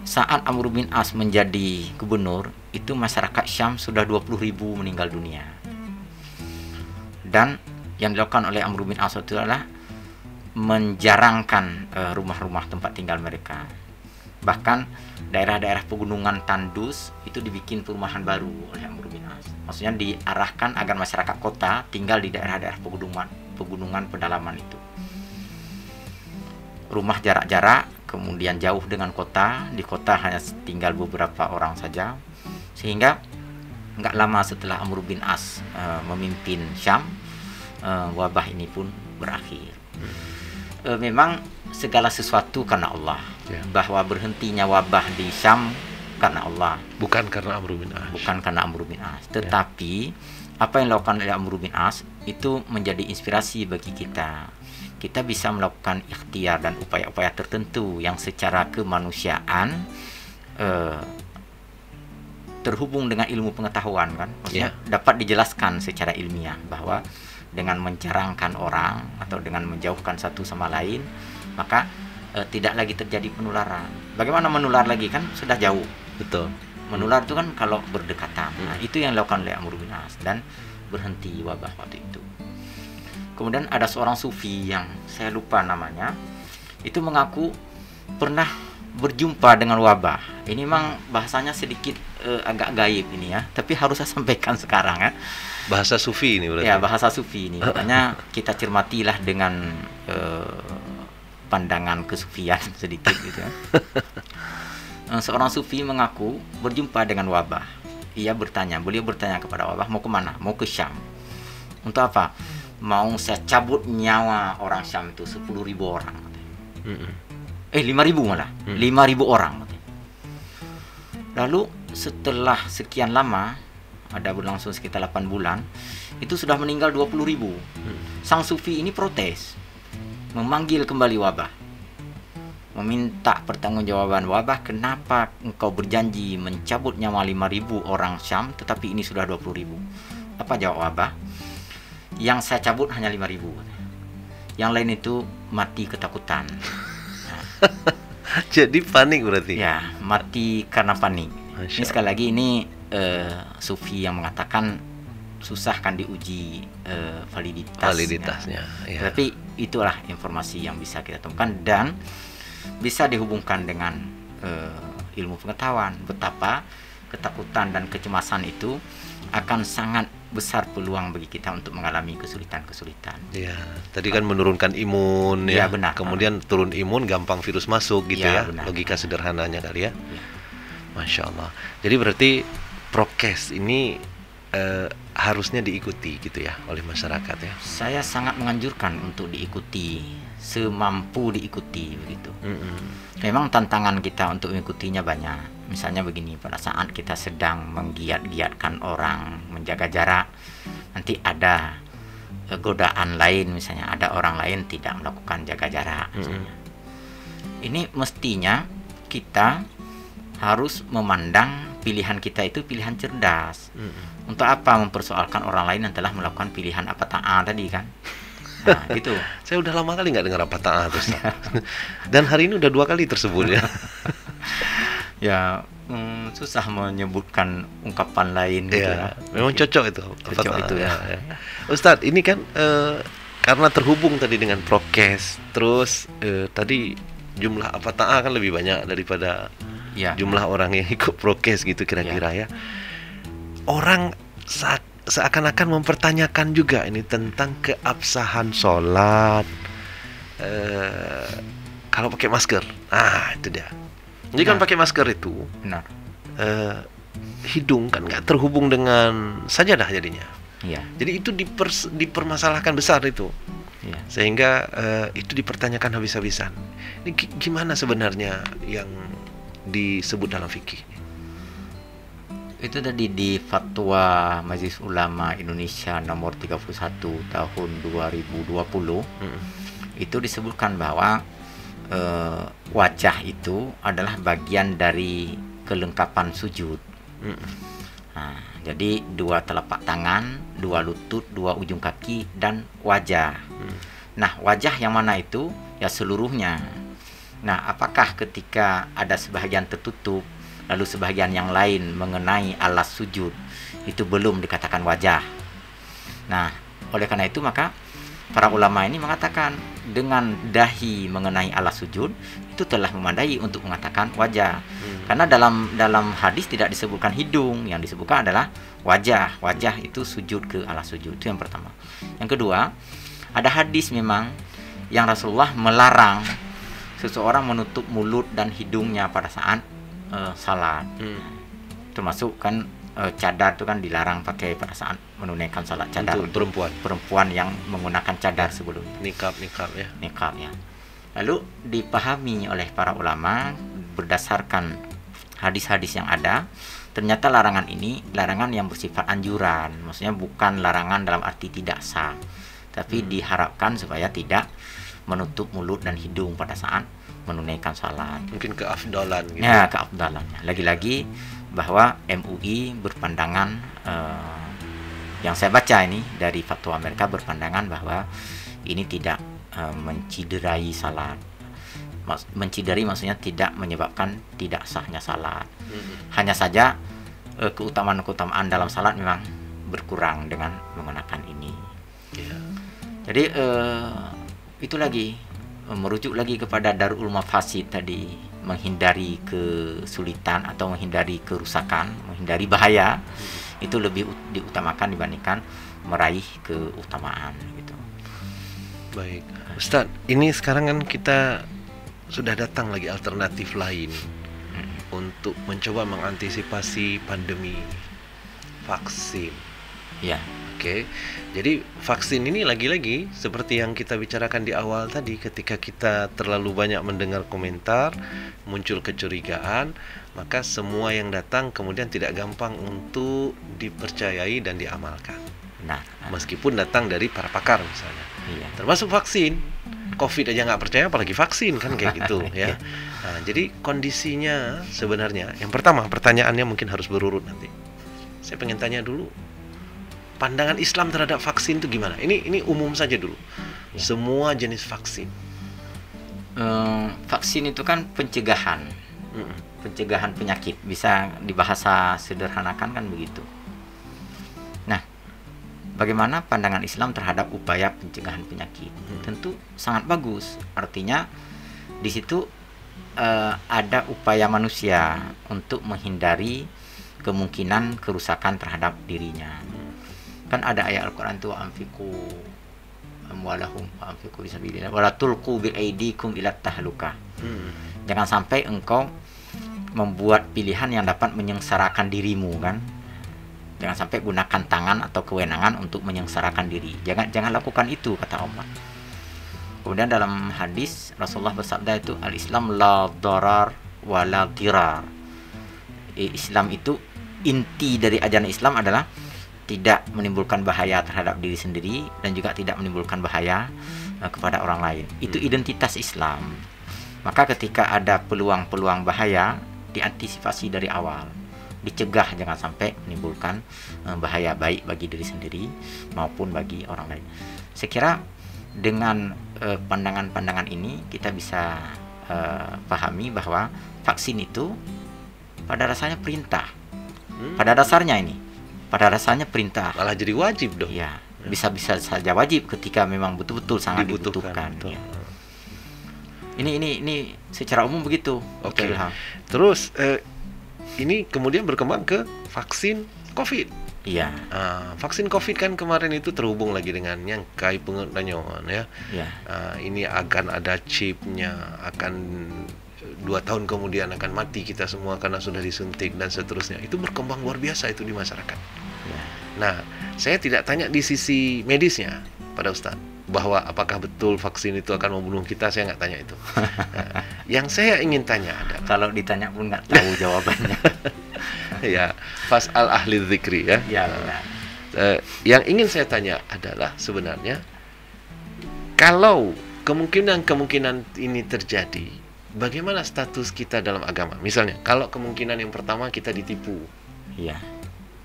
saat Amr bin As menjadi gubernur, itu masyarakat Syam sudah 20.000 meninggal dunia. Dan yang dilakukan oleh Amr bin As itu adalah menjarangkan rumah-rumah tempat tinggal mereka. Bahkan daerah-daerah pegunungan tandus itu dibikin perumahan baru oleh Amr bin As. Maksudnya diarahkan agar masyarakat kota tinggal di daerah-daerah pegunungan pedalaman itu. Rumah jarak-jarak, kemudian jauh dengan kota. Di kota hanya tinggal beberapa orang saja. Sehingga nggak lama setelah Amr bin As memimpin Syam, wabah ini pun berakhir. Memang segala sesuatu karena Allah. Bahwa berhentinya wabah di Syam karena Allah, bukan karena Amr bin As. Bukan karena Amr bin As. Tetapi apa yang dilakukan oleh Amr bin As itu menjadi inspirasi bagi kita. Kita bisa melakukan ikhtiar dan upaya-upaya tertentu yang secara kemanusiaan terhubung dengan ilmu pengetahuan, kan? Maksudnya dapat dijelaskan secara ilmiah bahwa dengan menjarangkan orang atau dengan menjauhkan satu sama lain, maka tidak lagi terjadi penularan. Bagaimana menular lagi, kan sudah jauh. Betul. Menular itu kan kalau berdekatan. Nah, itu yang dilakukan oleh Amr bin As dan berhenti wabah waktu itu. Kemudian ada seorang sufi yang saya lupa namanya, itu mengaku pernah berjumpa dengan wabah. Ini memang bahasanya sedikit agak gaib ini ya, tapi harus saya sampaikan sekarang ya. Bahasa sufi ini berarti. Ya, bahasa sufi ini. Makanya kita cermatilah dengan pandangan kesufian sedikit gitu ya. Seorang sufi mengaku berjumpa dengan wabah. Beliau bertanya kepada wabah, mau kemana? Mau ke Syam. Untuk apa? Mau saya cabut nyawa orang Syam itu 10.000 orang. 5.000 malah. 5.000 orang. Lalu setelah sekian lama, ada berlangsung sekitar 8 bulan, itu sudah meninggal 20.000. Sang sufi ini protes, memanggil kembali wabah, meminta pertanggungjawaban wabah, kenapa engkau berjanji mencabut nyawa 5.000 orang Syam tetapi ini sudah 20.000. Apa jawab wabah? Yang saya cabut hanya 5.000. Yang lain itu mati ketakutan. Jadi panik berarti. Ya, mati karena panik. Ini sekali lagi ini sufi yang mengatakan susah kan diuji validitasnya. Ya. Tapi itulah informasi yang bisa kita temukan dan bisa dihubungkan dengan ilmu pengetahuan betapa ketakutan dan kecemasan itu akan sangat besar peluang bagi kita untuk mengalami kesulitan-kesulitan. Ya, tadi kan menurunkan imun ya. Benar. Kemudian turun imun gampang virus masuk gitu ya. Benar. Logika sederhananya kali ya. Masya Allah. Jadi berarti prokes ini harusnya diikuti gitu ya oleh masyarakat ya. Saya sangat menganjurkan untuk diikuti, semampu diikuti begitu. Memang tantangan kita untuk mengikutinya banyak. Misalnya begini, pada saat kita sedang menggiat-giatkan orang menjaga jarak, nanti ada godaan lain, misalnya ada orang lain tidak melakukan jaga jarak misalnya. Ini mestinya kita harus memandang pilihan kita itu pilihan cerdas. Untuk apa mempersoalkan orang lain yang telah melakukan pilihan apa ta'ah tadi kan? Nah, gitu. Saya udah lama kali nggak dengar apa ta'ah terus. Dan hari ini udah 2 kali tersebut ya. Ya, susah menyebutkan ungkapan lain gitu ya. Memang cocok itu. Cocok itu ya. Ustadz, ini kan karena terhubung tadi dengan prokes, terus tadi jumlah apa ta'ah kan lebih banyak daripada jumlah orang yang ikut prokes gitu kira-kira ya. Orang seakan-akan mempertanyakan juga ini tentang keabsahan sholat kalau pakai masker. Nah, itu dia. Jadi kan pakai masker itu benar. Hidung kan nggak terhubung dengan sajadah jadinya. Iya. Jadi itu dipermasalahkan besar itu. Iya. Sehingga itu dipertanyakan habis-habisan. Ini gimana sebenarnya yang disebut dalam fikih? Itu tadi di Fatwa Majelis Ulama Indonesia nomor 31 tahun 2020 itu disebutkan bahwa wajah itu adalah bagian dari kelengkapan sujud. Nah, jadi 2 telapak tangan, 2 lutut, 2 ujung kaki, dan wajah. Nah, wajah yang mana itu? Ya seluruhnya. Nah, apakah ketika ada sebahagian tertutup, lalu sebahagian yang lain mengenai alas sujud, itu belum dikatakan wajah? Nah, oleh karena itu maka para ulama ini mengatakan dengan dahi mengenai alas sujud itu telah memadai untuk mengatakan wajah. Karena dalam hadis tidak disebutkan hidung, yang disebutkan adalah wajah. Wajah itu sujud ke alas sujud. Itu yang pertama. Yang kedua, ada hadis memang yang Rasulullah melarang seseorang menutup mulut dan hidungnya pada saat salat. Termasuk kan cadar itu kan dilarang pakai pada saat menunaikan salat, cadar untuk perempuan yang menggunakan cadar sebelum nikab ya. Lalu dipahami oleh para ulama berdasarkan hadis-hadis yang ada, ternyata larangan ini larangan yang bersifat anjuran, maksudnya bukan larangan dalam arti tidak sah, tapi diharapkan supaya tidak menutup mulut dan hidung pada saat menunaikan salat. Mungkin keafdalan gitu. Ya, keafdalannya. Lagi-lagi bahwa MUI berpandangan, yang saya baca ini dari fatwa mereka berpandangan bahwa ini tidak menciderai salat. Menciderai maksudnya tidak menyebabkan tidak sahnya salat. Hanya saja keutamaan-keutamaan dalam salat memang berkurang dengan menggunakan ini. Jadi itu lagi merujuk lagi kepada Darul Mafasid tadi, menghindari kesulitan atau menghindari kerusakan, menghindari bahaya, itu lebih diutamakan dibandingkan meraih keutamaan gitu. Baik, Ustadz, ini sekarang kan kita sudah datang lagi alternatif lain untuk mencoba mengantisipasi pandemi, vaksin. Ya. Oke, jadi vaksin ini lagi-lagi seperti yang kita bicarakan di awal tadi, ketika kita terlalu banyak mendengar komentar, muncul kecurigaan, maka semua yang datang kemudian tidak gampang untuk dipercayai dan diamalkan. Nah, meskipun datang dari para pakar misalnya, termasuk vaksin, COVID aja nggak percaya, apalagi vaksin kan kayak gitu ya. Nah, jadi kondisinya sebenarnya, yang pertama pertanyaannya mungkin harus berurut nanti. Saya pengen tanya dulu, pandangan Islam terhadap vaksin itu gimana? Ini umum saja dulu. Semua jenis vaksin. Vaksin itu kan pencegahan, pencegahan penyakit. Bisa dibahasa sederhanakan kan begitu. Nah, bagaimana pandangan Islam terhadap upaya pencegahan penyakit? Tentu sangat bagus. Artinya di situ ada upaya manusia untuk menghindari kemungkinan kerusakan terhadap dirinya. Kan ada ayat Al-Quran itu, anfiqu amwalahum anfiqu fisabilillah wala tulqu biaidikum ila tahluka. Jangan sampai engkau membuat pilihan yang dapat menyengsarakan dirimu kan. Jangan sampai gunakan tangan atau kewenangan untuk menyengsarakan diri. Jangan lakukan itu, kata Allah. Kemudian dalam hadis Rasulullah bersabda itu, al-Islam la darar wa la dirar. Islam itu, inti dari ajaran Islam adalah tidak menimbulkan bahaya terhadap diri sendiri dan juga tidak menimbulkan bahaya kepada orang lain. Itu identitas Islam. Maka ketika ada peluang-peluang bahaya, diantisipasi dari awal, dicegah jangan sampai menimbulkan bahaya baik bagi diri sendiri maupun bagi orang lain. Saya kira dengan pandangan-pandangan ini kita bisa pahami bahwa vaksin itu pada rasanya perintah. Pada dasarnya ini, pada rasanya perintah. Malah jadi wajib dong. Ya, bisa-bisa saja wajib ketika memang betul-betul sangat dibutuhkan. Ya. Ini secara umum begitu. Oke. Terus ini kemudian berkembang ke vaksin COVID. Iya. Vaksin COVID kan kemarin itu terhubung lagi dengan yang kai pengetahuan ya. Iya. Ini akan ada chipnya, akan 2 tahun kemudian akan mati kita semua karena sudah disuntik dan seterusnya. Itu berkembang luar biasa itu di masyarakat. Ya. Nah, saya tidak tanya di sisi medisnya pada Ustadz, bahwa apakah betul vaksin itu akan membunuh kita, saya nggak tanya itu. Nah, yang saya ingin tanya adalah, kalau ditanya pun nggak tahu jawabannya. Ya, fas'al ahli dzikri ya. Ya, benar. Yang ingin saya tanya adalah sebenarnya, kalau kemungkinan ini terjadi, bagaimana status kita dalam agama? Misalnya, kalau kemungkinan yang pertama kita ditipu, Iya.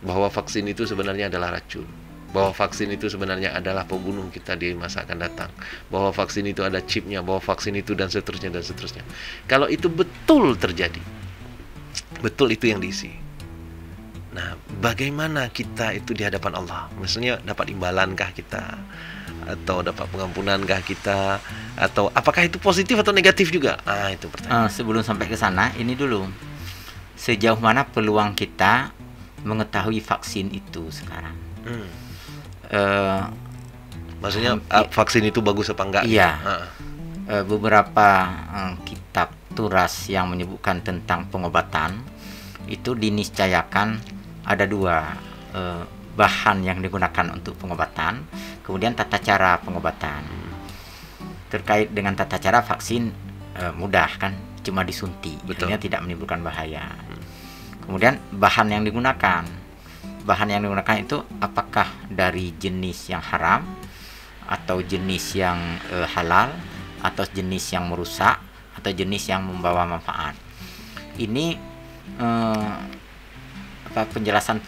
bahwa vaksin itu sebenarnya adalah racun, bahwa vaksin itu sebenarnya adalah pembunuh kita di masa akan datang, bahwa vaksin itu ada chipnya, bahwa vaksin itu dan seterusnya dan seterusnya. Kalau itu betul terjadi, betul itu yang diisi. Nah, bagaimana kita itu di hadapan Allah? Maksudnya dapat imbalankah kita? Atau dapat pengampunankah kita? Atau apakah itu positif atau negatif juga? Itu pertanyaan. Sebelum sampai ke sana, ini dulu. Sejauh mana peluang kita mengetahui vaksin itu sekarang? Maksudnya vaksin itu bagus apa enggak? Iya. Beberapa kitab turas yang menyebutkan tentang pengobatan itu diniscayakan ada dua bahan yang digunakan untuk pengobatan, kemudian tata cara pengobatan. Terkait dengan tata cara vaksin mudah kan, cuma disuntik, artinya tidak menimbulkan bahaya. Kemudian bahan yang digunakan itu apakah dari jenis yang haram atau jenis yang halal atau jenis yang merusak atau jenis yang membawa manfaat. Ini penjelasan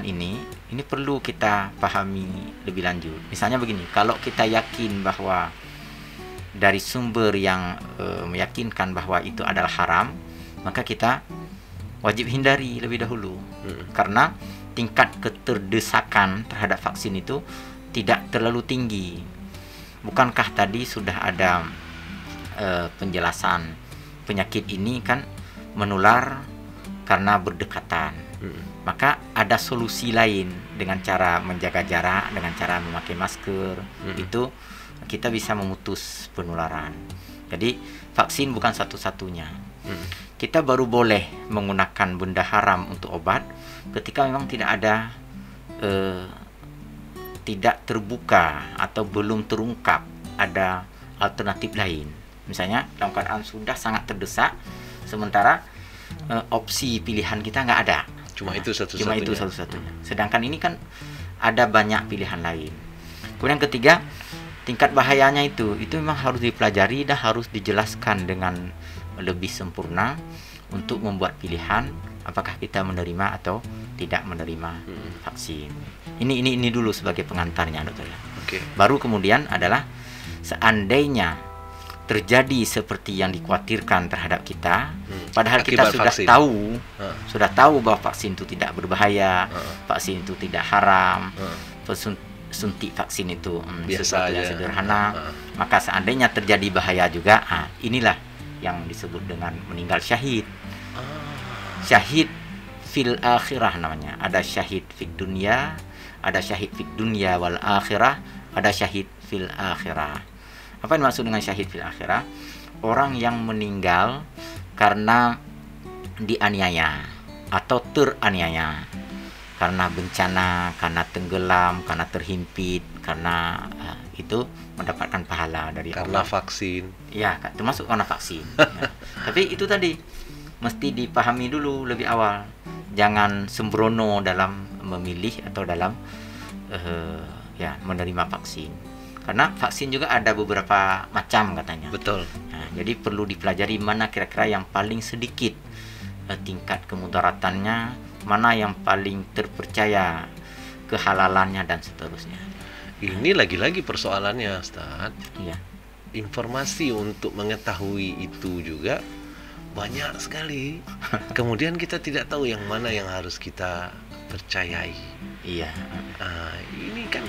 ini perlu kita pahami lebih lanjut. Misalnya begini, kalau kita yakin bahwa dari sumber yang meyakinkan bahwa itu adalah haram, maka kita wajib hindari lebih dahulu. Karena tingkat keterdesakan terhadap vaksin itu tidak terlalu tinggi. Bukankah tadi sudah ada penjelasan penyakit ini kan menular karena berdekatan. Maka ada solusi lain dengan cara menjaga jarak, dengan cara memakai masker. Itu kita bisa memutus penularan. Jadi vaksin bukan satu-satunya. Kita baru boleh menggunakan benda haram untuk obat ketika memang tidak ada tidak terbuka atau belum terungkap ada alternatif lain. Misalnya dalam keadaan sudah sangat terdesak, sementara opsi pilihan kita nggak ada. Cuma itu satu-satunya. Sedangkan ini kan ada banyak pilihan lain. Kemudian ketiga, tingkat bahayanya itu memang harus dipelajari dan harus dijelaskan dengan lebih sempurna untuk membuat pilihan apakah kita menerima atau tidak menerima vaksin. Ini dulu sebagai pengantarnya, dokter. Baru kemudian adalah seandainya terjadi seperti yang dikhawatirkan terhadap kita, padahal kita sudah tahu bahwa vaksin itu tidak berbahaya, vaksin itu tidak haram, suntik vaksin itu sesuatu yang sederhana, maka seandainya terjadi bahaya juga, inilah yang disebut dengan meninggal syahid. Syahid fil akhirah namanya. Ada syahid fid dunya, ada syahid fid dunya wal akhirah, ada syahid fil akhirah. Apa yang dimaksud dengan syahid fil akhirah? Orang yang meninggal karena dianiaya atau teraniaya, karena bencana, karena tenggelam, karena terhimpit, karena itu mendapatkan pahala dari karena Allah. Vaksin. Ya, termasuk karena vaksin. Ya. Tapi itu tadi mesti dipahami dulu lebih awal. Jangan sembrono dalam memilih atau dalam menerima vaksin. Karena vaksin juga ada beberapa macam katanya. Betul. Nah, jadi perlu dipelajari mana kira-kira yang paling sedikit tingkat kemudaratannya, mana yang paling terpercaya kehalalannya dan seterusnya. Ini lagi-lagi persoalannya, Ustaz. Iya. Informasi untuk mengetahui itu juga banyak sekali. Kemudian kita tidak tahu yang mana yang harus kita percayai. Iya. Ini kan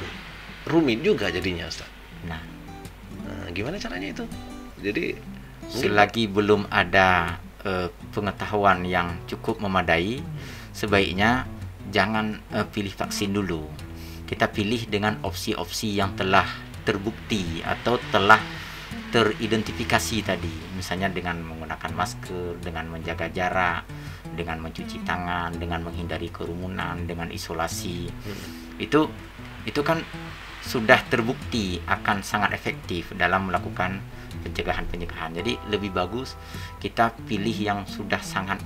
rumit juga jadinya, Ustaz. Nah, gimana caranya itu? Jadi selagi belum ada pengetahuan yang cukup memadai, sebaiknya jangan pilih vaksin dulu. Kita pilih dengan opsi-opsi yang telah terbukti atau telah teridentifikasi tadi. Misalnya dengan menggunakan masker, dengan menjaga jarak, dengan mencuci tangan, dengan menghindari kerumunan, dengan isolasi. Itu kan sudah terbukti akan sangat efektif dalam melakukan pencegahan. Jadi lebih bagus kita pilih yang sudah sangat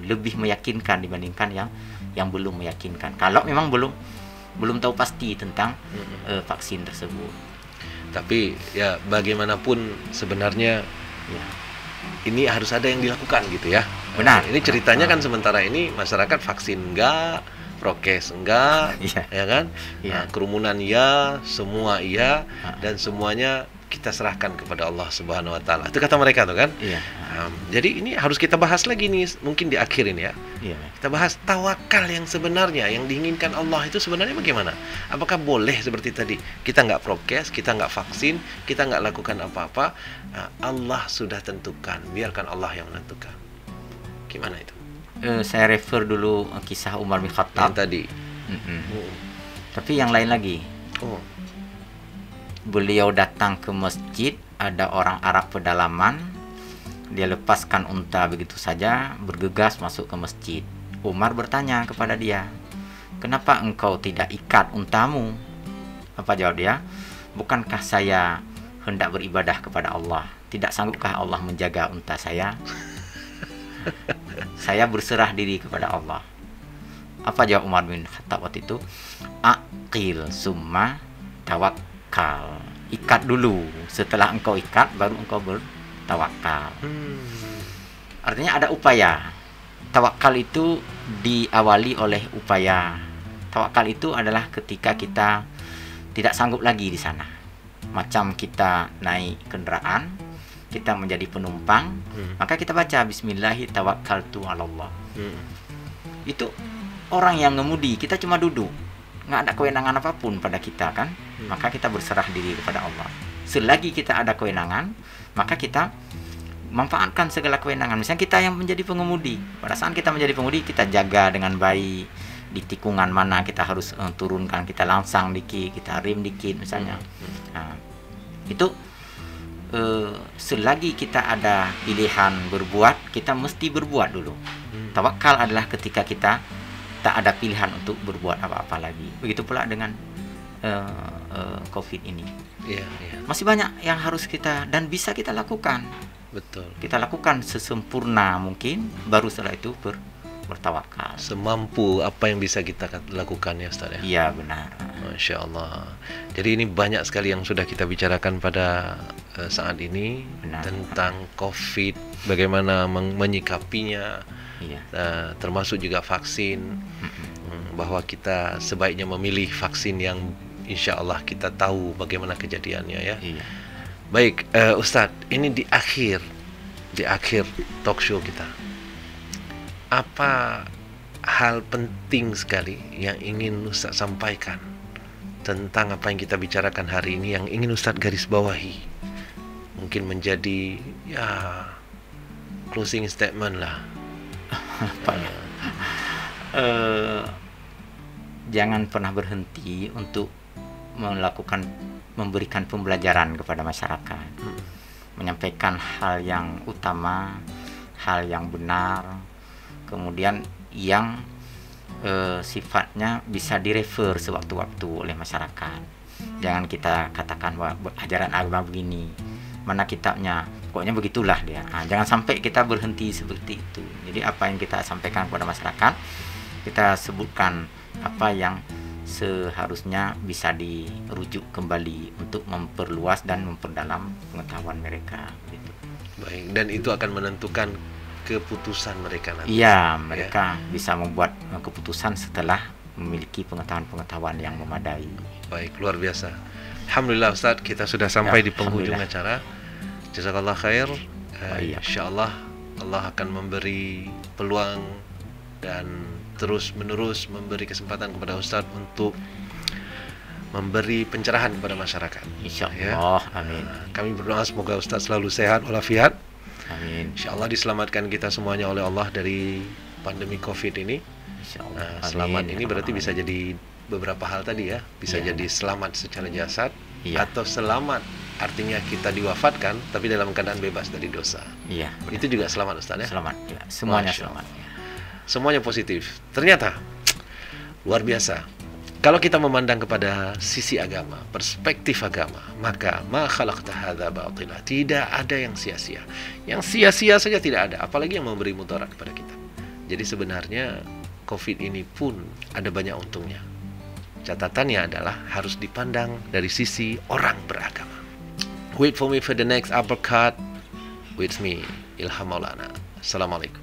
lebih meyakinkan dibandingkan yang belum meyakinkan. Kalau memang belum tahu pasti tentang vaksin tersebut. Tapi ya bagaimanapun sebenarnya Ya. ini harus ada yang dilakukan gitu ya. Benar. Ini ceritanya kan sementara ini masyarakat vaksin enggak, prokes enggak, Iya. ya kan? Iya. Kerumunan iya, semua iya, Ah. dan semuanya kita serahkan kepada Allah Subhanahu wa taala. Itu kata mereka tuh kan. Iya. Jadi ini harus kita bahas lagi nih, mungkin di akhir ini ya. Iya. Kita bahas tawakal yang sebenarnya, yang diinginkan Allah itu sebenarnya bagaimana? Apakah boleh seperti tadi, kita nggak prokes, kita nggak vaksin, kita nggak lakukan apa-apa, Allah sudah tentukan, biarkan Allah yang menentukan. Gimana itu? Saya refer dulu kisah Umar bin Yang Khattab. tadi. Tapi yang lain lagi. Oh, Beliau datang ke masjid, ada orang Arab pedalaman, dia lepaskan unta begitu saja, bergegas masuk ke masjid. Umar bertanya kepada dia, "Kenapa engkau tidak ikat untamu?" Apa jawab dia? "Bukankah saya hendak beribadah kepada Allah? Tidak sanggupkah Allah menjaga unta saya? Saya berserah diri kepada Allah." Apa jawab Umar bin Khattab waktu itu? "Aqil summa tawakkal." Ikat dulu, setelah engkau ikat baru engkau bertawakal. Artinya ada upaya. Tawakal itu diawali oleh upaya. Tawakal itu adalah ketika kita tidak sanggup lagi di sana. Macam kita naik kendaraan, kita menjadi penumpang, maka kita baca Bismillahi tawakkaltu 'alallah. Itu orang yang ngemudi, kita cuma duduk, nggak ada kewenangan apapun pada kita kan, maka kita berserah diri kepada Allah. Selagi kita ada kewenangan, maka kita manfaatkan segala kewenangan. Misalnya kita yang menjadi pengemudi, pada saat kita menjadi pengemudi, kita jaga dengan baik di tikungan mana kita harus turunkan, kita langsang dikit, kita rem dikit misalnya. Nah, itu selagi kita ada pilihan berbuat, kita mesti berbuat dulu. Tawakal adalah ketika kita tak ada pilihan untuk berbuat apa-apa lagi. Begitu pula dengan COVID ini. iya. Masih banyak yang harus kita dan bisa kita lakukan. Betul. Kita lakukan sesempurna mungkin, baru setelah itu bertawakal. Semampu apa yang bisa kita lakukan ya Ustaz ya. Iya, benar. Masya Allah. Jadi ini banyak sekali yang sudah kita bicarakan pada saat ini. Benar. Tentang COVID, bagaimana menyikapinya, Iya. termasuk juga vaksin, bahwa kita sebaiknya memilih vaksin yang insya Allah kita tahu bagaimana kejadiannya ya. Iya. Baik, Ustadz, ini di akhir talk show kita, apa hal penting sekali yang ingin Ustadz sampaikan tentang apa yang kita bicarakan hari ini, yang ingin Ustadz garis bawahi, mungkin menjadi ya closing statement lah. Apa ya? Jangan pernah berhenti untuk memberikan pembelajaran kepada masyarakat, menyampaikan hal yang utama, hal yang benar, kemudian yang sifatnya bisa direfer sewaktu-waktu oleh masyarakat. Jangan kita katakan bahwa ajaran agama begini, mana kitabnya, pokoknya begitulah dia. Jangan sampai kita berhenti seperti itu. Jadi apa yang kita sampaikan kepada masyarakat, kita sebutkan apa yang seharusnya bisa dirujuk kembali untuk memperluas dan memperdalam pengetahuan mereka gitu. Baik, dan itu akan menentukan keputusan mereka nanti. Iya, mereka bisa membuat keputusan setelah memiliki pengetahuan-pengetahuan yang memadai. Baik, luar biasa. Alhamdulillah Ustadz, kita sudah sampai di penghujung Alhamdulillah. acara. Jazakallah khair. Iya. Insyaallah Allah akan memberi peluang dan terus menerus memberi kesempatan kepada Ustadz untuk memberi pencerahan kepada masyarakat. Insyaallah, amin. Kami berdoa semoga Ustadz selalu sehat walafiat. Amin. Insyaallah diselamatkan kita semuanya oleh Allah dari pandemi COVID ini. Insyaallah. Selamat Amin. ini berarti Amin. bisa jadi beberapa hal tadi ya. Bisa Iya. jadi selamat secara jasad, Iya. atau selamat artinya kita diwafatkan tapi dalam keadaan bebas dari dosa. Iya, benar. Itu juga selamat Ustaz ya. Selamat ya. Semuanya Masya selamat. Semuanya positif. Ternyata luar biasa. Kalau kita memandang kepada sisi agama, perspektif agama, maka ma khalaqta hadza batila. Tidak ada yang sia-sia. Yang sia-sia saja tidak ada, apalagi yang memberi mudarat kepada kita. Jadi sebenarnya COVID ini pun ada banyak untungnya. Catatannya adalah harus dipandang dari sisi orang beragama. Wait for me for the next uppercut with me, Ilham Maulana. Assalamualaikum.